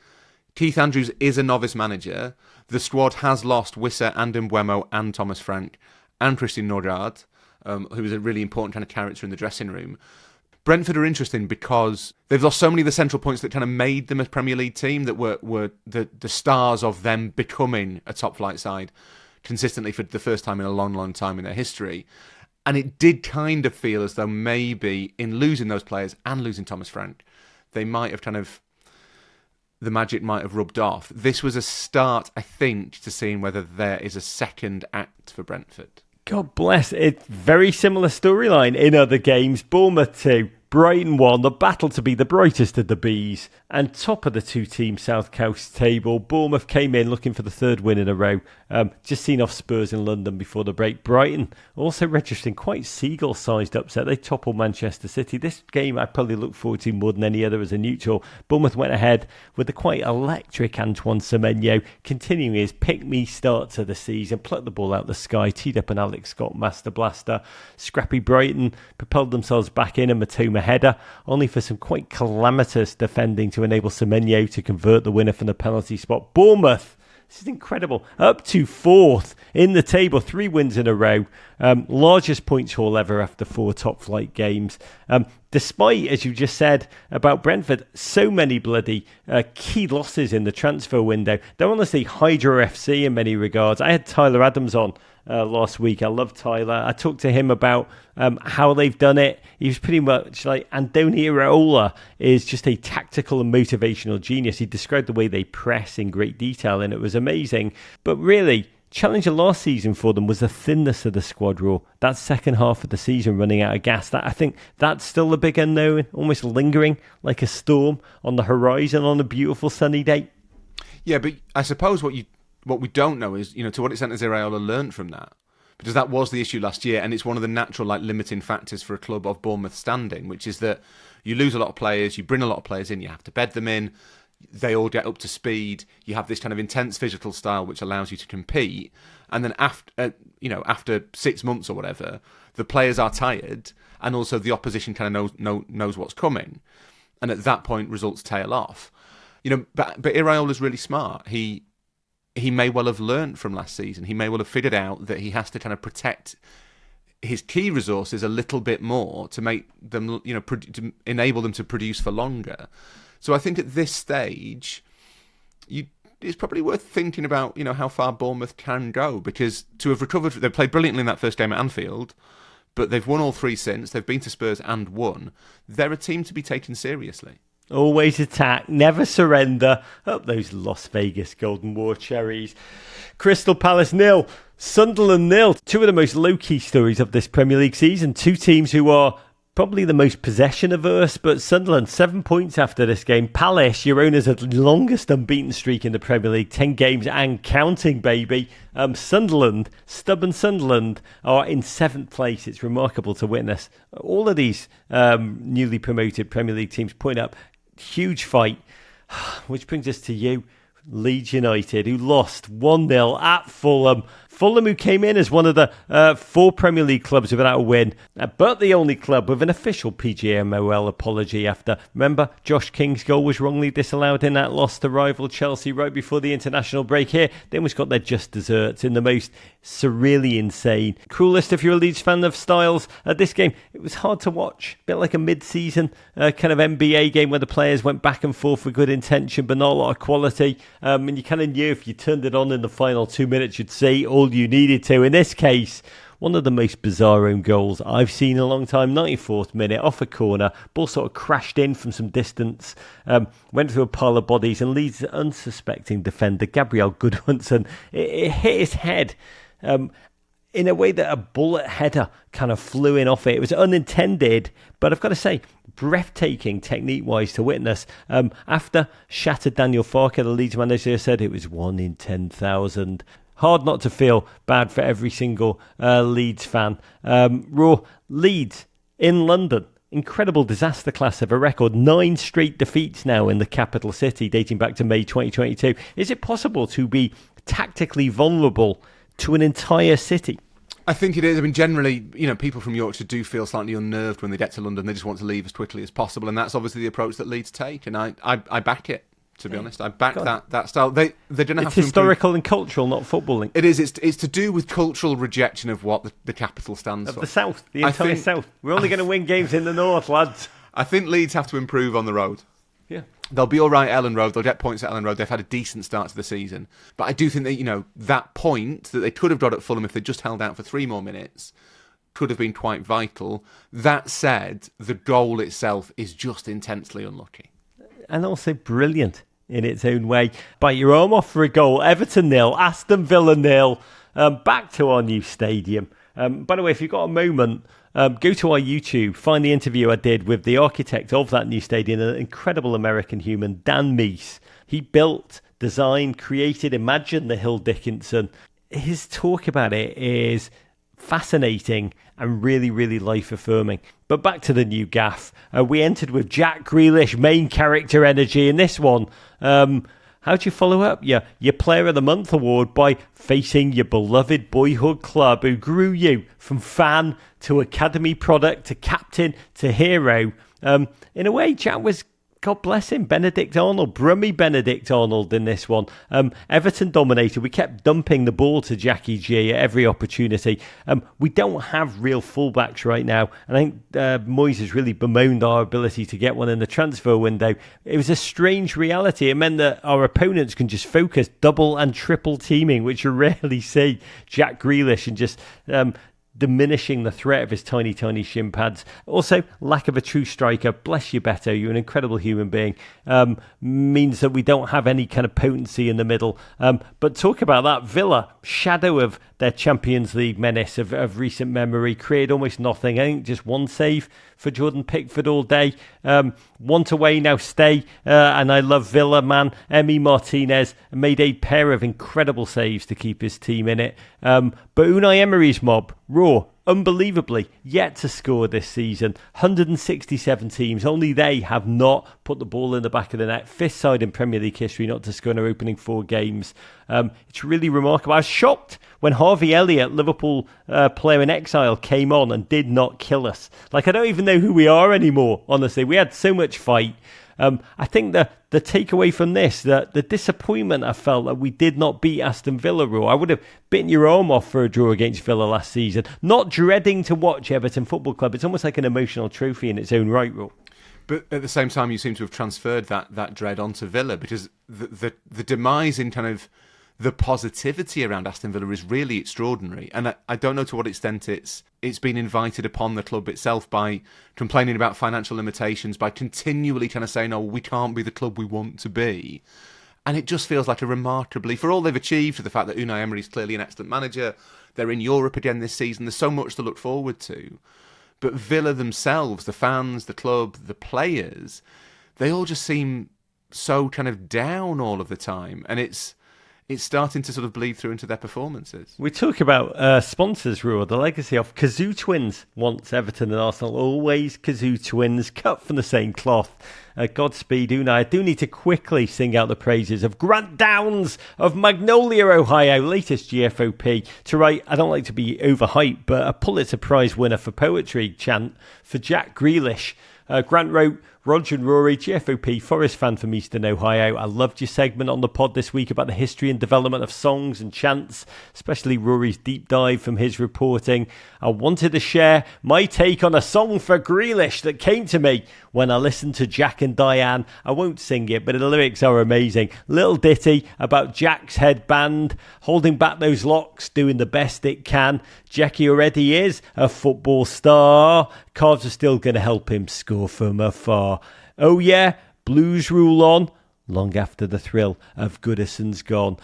Keith Andrews is a novice manager. The squad has lost Wissa and Mbeumo and Thomas Frank and Christian Norgard, who is a really important kind of character in the dressing room. Brentford are interesting because they've lost so many of the central points that kind of made them a Premier League team that were the stars of them becoming a top-flight side consistently for the first time in a long, long time in their history. And it did kind of feel as though maybe in losing those players and losing Thomas Frank, they might have the magic might have rubbed off. This was a start, I think, to seeing whether there is a second act for Brentford.
God bless. It's very similar storyline in other games. Bournemouth 2, Brighton 1, the battle to be the brightest of the bees. And top of the two-team South Coast table, Bournemouth came in looking for the third win in a row. Just seen off Spurs in London before the break. Brighton also registering quite seagull-sized upset. They toppled Manchester City. This game I probably look forward to more than any other as a neutral. Bournemouth went ahead with the quite electric Antoine Semenyo, continuing his pick-me start to the season, plucked the ball out the sky, teed up an Alex Scott master blaster. Scrappy Brighton propelled themselves back in, a Matoma header, only for some quite calamitous defending to enable Semenyo to convert the winner from the penalty spot. Bournemouth, this is incredible, up to fourth in the table, 3 wins in a row, largest points haul ever after 4 top flight games. Despite, as you just said about Brentford, so many bloody key losses in the transfer window. They're honestly Hydra FC in many regards. I had Tyler Adams on last week. I love Tyler. I talked to him about how they've done it. He was pretty much like Andoni Iraola is just a tactical and motivational genius. He described the way they press in great detail, and it was amazing. But really, challenger last season for them was the thinness of the squad, Raw. That second half of the season running out of gas. I think that's still a big unknown, almost lingering like a storm on the horizon on a beautiful sunny day.
Yeah, but I suppose what we don't know is, to what extent has Iraola learned from that? Because that was the issue last year, and it's one of the natural limiting factors for a club of Bournemouth standing, which is that you lose a lot of players, you bring a lot of players in, you have to bed them in, they all get up to speed, you have this kind of intense physical style which allows you to compete, and then after 6 months or whatever, the players are tired, and also the opposition kind of knows what's coming, and at that point results tail off. But Iraola's really smart. He may well have learnt from last season. He may well have figured out that he has to kind of protect his key resources a little bit more to make them, to enable them to produce for longer. So I think at this stage, it's probably worth thinking about, how far Bournemouth can go, because to have recovered, they played brilliantly in that first game at Anfield, but they've won all 3 since. They've been to Spurs and won. They're a team to be taken seriously.
Always attack, never surrender. Up those Las Vegas Golden War cherries. Crystal Palace 0, Sunderland 0. 2 of the most low-key stories of this Premier League season. 2 teams who are probably the most possession-averse, but Sunderland 7 points after this game. Palace, your owners, had the longest unbeaten streak in the Premier League, 10 games and counting, baby. Sunderland, stubborn Sunderland, are in 7th place. It's remarkable to witness. All of these newly promoted Premier League teams point up. Huge fight, which brings us to you, Leeds United, who lost 1-0 at Fulham. Fulham, who came in as one of the 4 Premier League clubs without a win, but the only club with an official PGMOL apology after, remember, Josh King's goal was wrongly disallowed in that loss to rival Chelsea right before the international break here. They almost got their just desserts in the most surreally insane, cruelest if you're a Leeds fan of styles. This game, it was hard to watch, a bit like a mid-season kind of NBA game where the players went back and forth with good intention but not a lot of quality, and you kind of knew if you turned it on in the final 2 minutes you'd see all you needed to. In this case, one of the most bizarre own goals I've seen in a long time. 94th minute, off a corner, ball sort of crashed in from some distance, went through a pile of bodies, and Leeds' unsuspecting defender Gabriel Goodwinson, it hit his head in a way that a bullet header kind of flew in off it. It was unintended, but I've got to say, breathtaking technique-wise to witness. After shattered Daniel Farke, the Leeds manager, said it was 1 in 10,000. Hard not to feel bad for every single Leeds fan. Raw, Leeds in London. Incredible disaster class of a record. 9 straight defeats now in the capital city, dating back to May 2022. Is it possible to be tactically vulnerable to an entire city?
I think it is. I mean, generally, people from Yorkshire do feel slightly unnerved when they get to London. They just want to leave as quickly as possible, and that's obviously the approach that Leeds take, and I back it. To be honest, I back that style. They didn't have to. It's
historical and cultural, not footballing.
It is. It's to do with cultural rejection of what the capital stands for.
Of the South, the entire South. We're only going to win games in the North, lads.
I think Leeds have to improve on the road.
Yeah,
they'll be all right at Ellen Road. They'll get points at Ellen Road. They've had a decent start to the season, but I do think that that point that they could have got at Fulham if they just held out for 3 more minutes could have been quite vital. That said, the goal itself is just intensely unlucky.
And also brilliant. in its own way. Bite your arm off for a goal. Everton 0, Aston Villa 0. Back to our new stadium. By the way, if you've got a moment, go to our YouTube, find the interview I did with the architect of that new stadium, an incredible American human, Dan Meese. He built, designed, created, imagined the Hill Dickinson. His talk about it is fascinating and really, really life-affirming. But back to the new gaff. We entered with Jack Grealish, main character energy in this one. How do you follow up your Player of the Month award by facing your beloved boyhood club who grew you from fan to academy product to captain to hero? In a way, Jack was, God bless him, Benedict Arnold, Brummy Benedict Arnold in this one. Everton dominated. We kept dumping the ball to Jackie G at every opportunity. We don't have real fullbacks right now. And I think Moyes has really bemoaned our ability to get one in the transfer window. It was a strange reality. It meant that our opponents can just focus double and triple teaming, which you rarely see. Jack Grealish and just diminishing the threat of his tiny, tiny shin pads. Also, lack of a true striker. Bless you, Beto. You're an incredible human being. Means that we don't have any kind of potency in the middle. But talk about that. Villa, shadow of their Champions League menace of recent memory, created almost nothing. I think just one save for Jordan Pickford all day. Want away, now stay. And I love Villa, man. Emi Martinez made a pair of incredible saves to keep his team in it. But Unai Emery's mob, Raw, unbelievably, yet to score this season. 167 teams, only they have not put the ball in the back of the net. Fifth side in Premier League history not to score in their opening 4 games. It's really remarkable. I was shocked when Harvey Elliott, Liverpool player in exile, came on and did not kill us. Like, I don't even know who we are anymore, honestly. We had so much fight. I think the takeaway from this, the disappointment I felt that we did not beat Aston Villa, Raw. I would have bitten your arm off for a draw against Villa last season. Not dreading to watch Everton Football Club. It's almost like an emotional trophy in its own right, Raw.
But at the same time, you seem to have transferred that dread onto Villa, because the demise in kind of the positivity around Aston Villa is really extraordinary. And I don't know to what extent it's been invited upon the club itself by complaining about financial limitations, by continually kind of saying, oh, we can't be the club we want to be. And it just feels like a remarkably, for all they've achieved, for the fact that Unai Emery is clearly an excellent manager, they're in Europe again this season, there's so much to look forward to. But Villa themselves, the fans, the club, the players, they all just seem so kind of down all of the time. And it's starting to sort of bleed through into their performances. We
talk about sponsors, Rule, the legacy of Kazoo Twins. Once Everton and Arsenal, always Kazoo Twins, cut from the same cloth. Godspeed, Unai. I do need to quickly sing out the praises of Grant Downs of Magnolia, Ohio, latest GFOP, to write, I don't like to be overhyped, but a Pulitzer Prize winner for poetry chant for Jack Grealish. Grant wrote, Rog and Rory, GFOP, Forest fan from Eastern Ohio. I loved your segment on the pod this week about the history and development of songs and chants, especially Rory's deep dive from his reporting. I wanted to share my take on a song for Grealish that came to me when I listened to Jack and Diane. I won't sing it, but the lyrics are amazing. Little ditty about Jack's headband, holding back those locks, doing the best it can. Jackie already is a football star. Cards are still going to help him score from afar. Oh yeah, blues rule on, long after the thrill of Goodison's gone.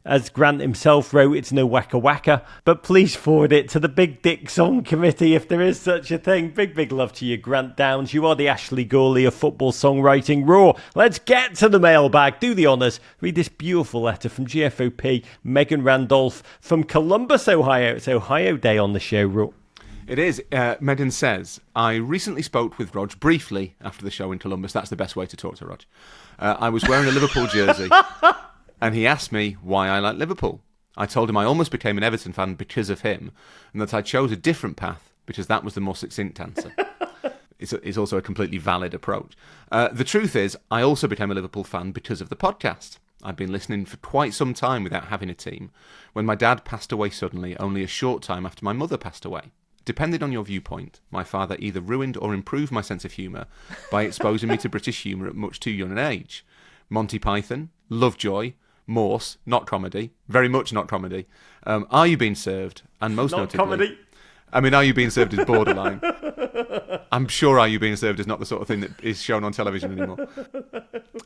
As Grant himself wrote, it's no wacka wacka, but please forward it to the Big Dick Song Committee if there is such a thing. Big love to you, Grant Downs. You are the Ashley Gawley of football songwriting. Raw, let's get to the mailbag. Do the honours. Read this beautiful letter from GFOP, Megan Randolph from Columbus, Ohio. It's Ohio Day on the show, Raw.
It is. Megan says, I recently spoke with Rog briefly after the show in Columbus. That's the best way to talk to Rog. I was wearing a Liverpool jersey and he asked me why I like Liverpool. I told him I almost became an Everton fan because of him and that I chose a different path because that was the more succinct answer. It's also a completely valid approach. The truth is, I also became a Liverpool fan because of the podcast. I've been listening for quite some time without having a team when my dad passed away suddenly only a short time after my mother passed away. Depending on your viewpoint, my father either ruined or improved my sense of humour by exposing me to British humour at much too young an age. Monty Python, Lovejoy, Morse, not comedy, very much not comedy. Are You Being Served? And most
not
notably...
comedy.
I mean, Are You Being Served is borderline. I'm sure Are You Being Served is not the sort of thing that is shown on television anymore.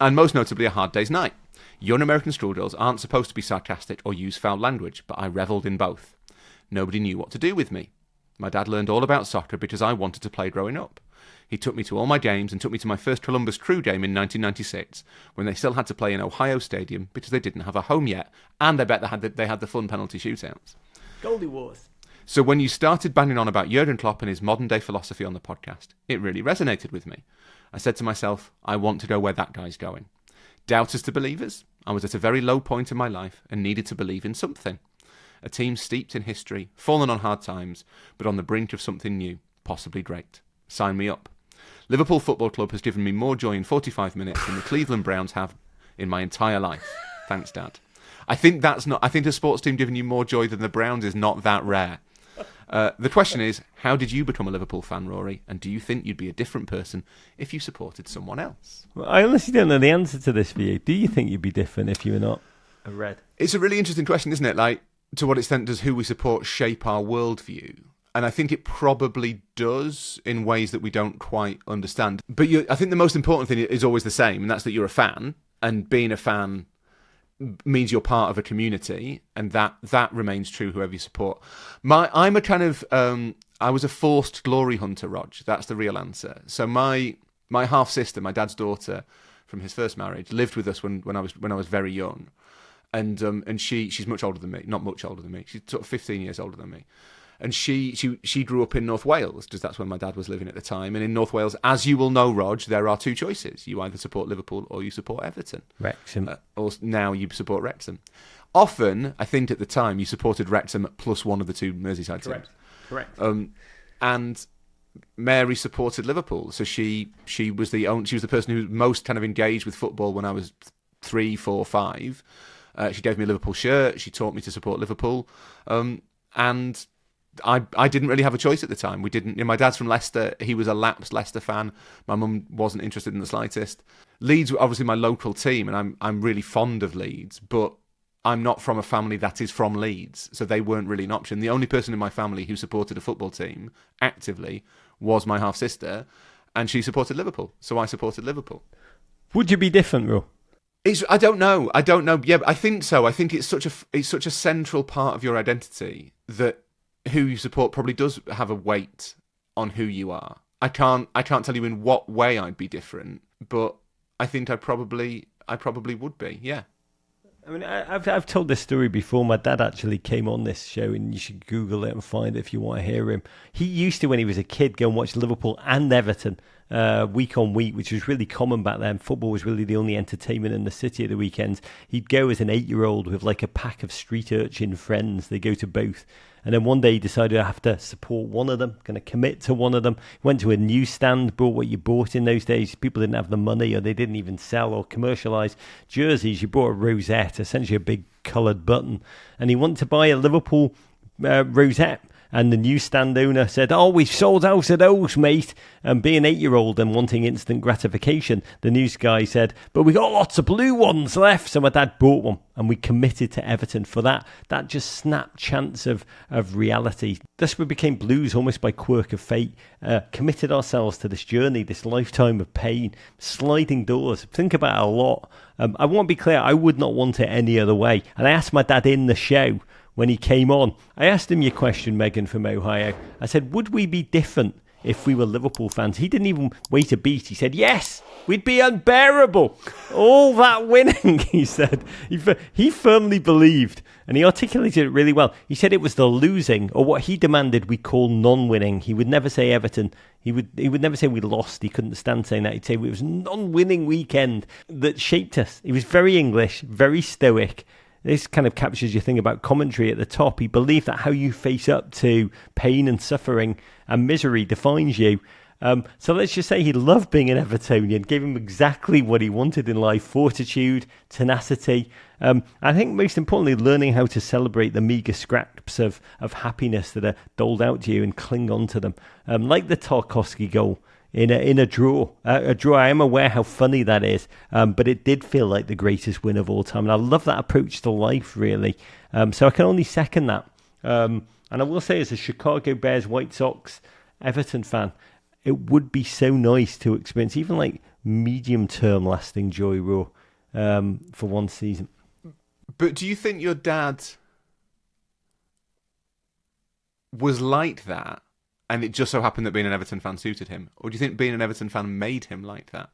and most notably A Hard Day's Night. Young American schoolgirls aren't supposed to be sarcastic or use foul language, but I revelled in both. Nobody knew what to do with me. My dad learned all about soccer because I wanted to play growing up. He took me to all my games and took me to my first Columbus Crew game in 1996, when they still had to play in Ohio Stadium because they didn't have a home yet, and I bet they had the fun penalty shootouts.
Goldie Wars.
So when you started banging on about Jurgen Klopp and his modern-day philosophy on the podcast, it really resonated with me. I said to myself, I want to go where that guy's going. Doubters to believers, I was at a very low point in my life and needed to believe in something. A team steeped in history, fallen on hard times, but on the brink of something new, possibly great. Sign me up. Liverpool Football Club has given me more joy in 45 minutes than the Cleveland Browns have in my entire life. Thanks, Dad. I think a sports team giving you more joy than the Browns is not that rare. The question is, how did you become a Liverpool fan, Rory? And do you think you'd be a different person if you supported someone else?
Well, I honestly don't know the answer to this for you. Do you think you'd be different if you were not a Red?
It's a really interesting question, isn't it? Like, to what extent does who we support shape our worldview? And I think it probably does in ways that we don't quite understand. But I think the most important thing is always the same, and that's that you're a fan. And being a fan means you're part of a community, and that remains true whoever you support. I'm a kind of I was a forced glory hunter, Rog. That's the real answer. So my half sister, my dad's daughter, from his first marriage, lived with us when I was very young, and she's much older than me, not much older than me. She's sort of 15 years older than me. And she grew up in North Wales, because that's where my dad was living at the time. And in North Wales, as you will know, Rog, there are two choices. You either support Liverpool or you support Everton.
Wrexham.
Or now you support Wrexham. Often, I think at the time, you supported Wrexham plus one of the two Merseyside teams.
Correct.
And Mary supported Liverpool. So she was the person who was most kind of engaged with football when I was 3, 4, 5. She gave me a Liverpool shirt. She taught me to support Liverpool. And I didn't really have a choice at the time. We didn't. My dad's from Leicester. He was a lapsed Leicester fan. My mum wasn't interested in the slightest. Leeds were obviously my local team, and I'm really fond of Leeds, but I'm not from a family that is from Leeds, so they weren't really an option. The only person in my family who supported a football team actively was my half sister, and she supported Liverpool, so I supported Liverpool.
Would you be different, Will?
I don't know. Yeah, but I think so. I think it's such a central part of your identity that who you support probably does have a weight on who you are. I can't tell you in what way I'd be different, but I think I probably would be. Yeah.
I mean, I've told this story before. My dad actually came on this show, and you should Google it and find it if you want to hear him. He used to, when he was a kid, go and watch Liverpool and Everton week on week, which was really common back then. Football was really the only entertainment in the city at the weekends. He'd go as an 8-year-old with like a pack of street urchin friends. They go to both. And then one day he decided I have to support one of them, going to commit to one of them. Went to a newsstand, bought what you bought in those days. People didn't have the money, or they didn't even sell or commercialise jerseys. You bought a rosette, essentially a big coloured button. And he wanted to buy a Liverpool rosette. And the newsstand owner said, "Oh, we've sold out of those, mate." And being 8-year-old and wanting instant gratification, the news guy said, "But we got lots of blue ones left." So my dad bought one, and we committed to Everton for that just snap chance of reality. Thus we became Blues almost by quirk of fate, committed ourselves to this journey, this lifetime of pain, sliding doors. Think about it a lot. I want to be clear, I would not want it any other way. And I asked my dad in the show, when he came on, I asked him your question, Megan from Ohio. I said, would we be different if we were Liverpool fans? He didn't even wait a beat. He said, yes, we'd be unbearable. All that winning, he said. He firmly believed, and he articulated it really well. He said it was the losing, or what he demanded we call non-winning. He would never say Everton. He would never say we lost. He couldn't stand saying that. He'd say it was a non-winning weekend that shaped us. He was very English, very stoic. This kind of captures your thing about commentary at the top. He believed that how you face up to pain and suffering and misery defines you. So let's just say he loved being an Evertonian, gave him exactly what he wanted in life: fortitude, tenacity. I think most importantly, learning how to celebrate the meagre scraps of happiness that are doled out to you and cling on to them. Like the Tarkowski goal in a draw. I am aware how funny that is, but it did feel like the greatest win of all time. And I love that approach to life, really. So I can only second that. And I will say, as a Chicago Bears, White Sox, Everton fan, it would be so nice to experience, even like medium-term lasting joy, Raw, for one season.
But do you think your dad was like that, and it just so happened that being an Everton fan suited him? Or do you think being an Everton fan made him like that?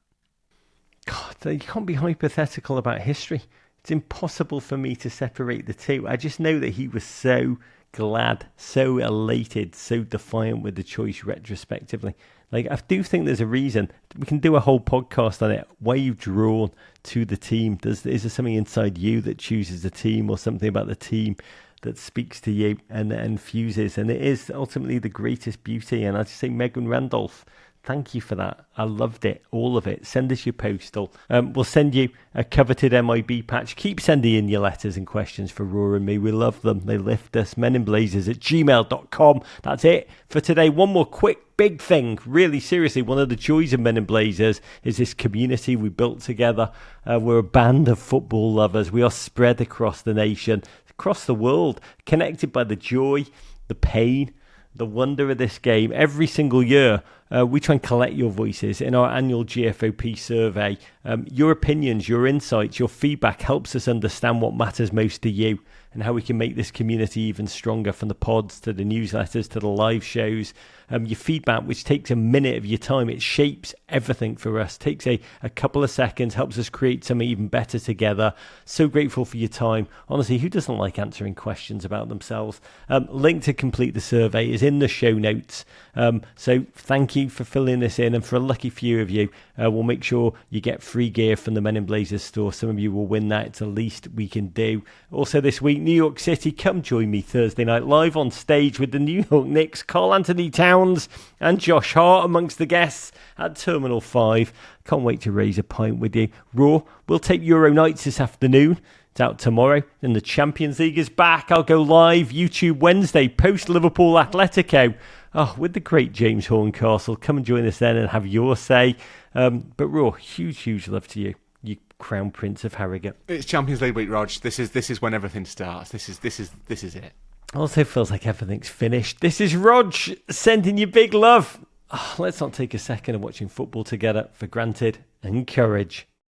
God, you can't be hypothetical about history. It's impossible for me to separate the two. I just know that he was so glad, so elated, so defiant with the choice retrospectively. Like, I do think there's a reason. We can do a whole podcast on it. Why you've drawn to the team. Is there something inside you that chooses the team, or something about the team that speaks to you and fuses? And it is ultimately the greatest beauty. And I just say, Megan Randolph, thank you for that. I loved it, all of it. Send us your postal. We'll send you a coveted MIB patch. Keep sending in your letters and questions for Rory and me. We love them. They lift us. meninblazers@gmail.com. That's it for today. One more quick big thing. Really, seriously, one of the joys of Men in Blazers is this community we built together. We're a band of football lovers. We are spread across the nation, across the world, connected by the joy, the pain, the wonder of this game. Every single year, we try and collect your voices in our annual GFOP survey. Your opinions, your insights, your feedback helps us understand what matters most to you and how we can make this community even stronger, from the pods to the newsletters to the live shows. Your feedback, which takes a minute of your time, it shapes everything for us. Takes a couple of seconds, helps us create something even better together. So grateful for your time. Honestly, who doesn't like answering questions about themselves? Link to complete the survey is in the show notes. So thank you for filling this in, and for a lucky few of you, we'll make sure you get free gear from the Men in Blazers store. Some of you will win that. It's the least we can do. Also this week, New York City, come join me Thursday night live on stage with the New York Knicks, Carl Anthony Towns and Josh Hart amongst the guests at Terminal 5. Can't wait to raise a pint with you. Raw, we'll take Euro nights this afternoon. It's out tomorrow, and the Champions League is back. I'll go live YouTube Wednesday post Liverpool Atletico. With the great James Horncastle. Come and join us then and have your say. But Raw, huge love to you, you Crown Prince of Harrogate.
It's Champions League week, Rog. This is when everything starts. This is it.
Also feels like everything's finished. This is Rog sending you big love. Let's not take a second of watching football together for granted and courage.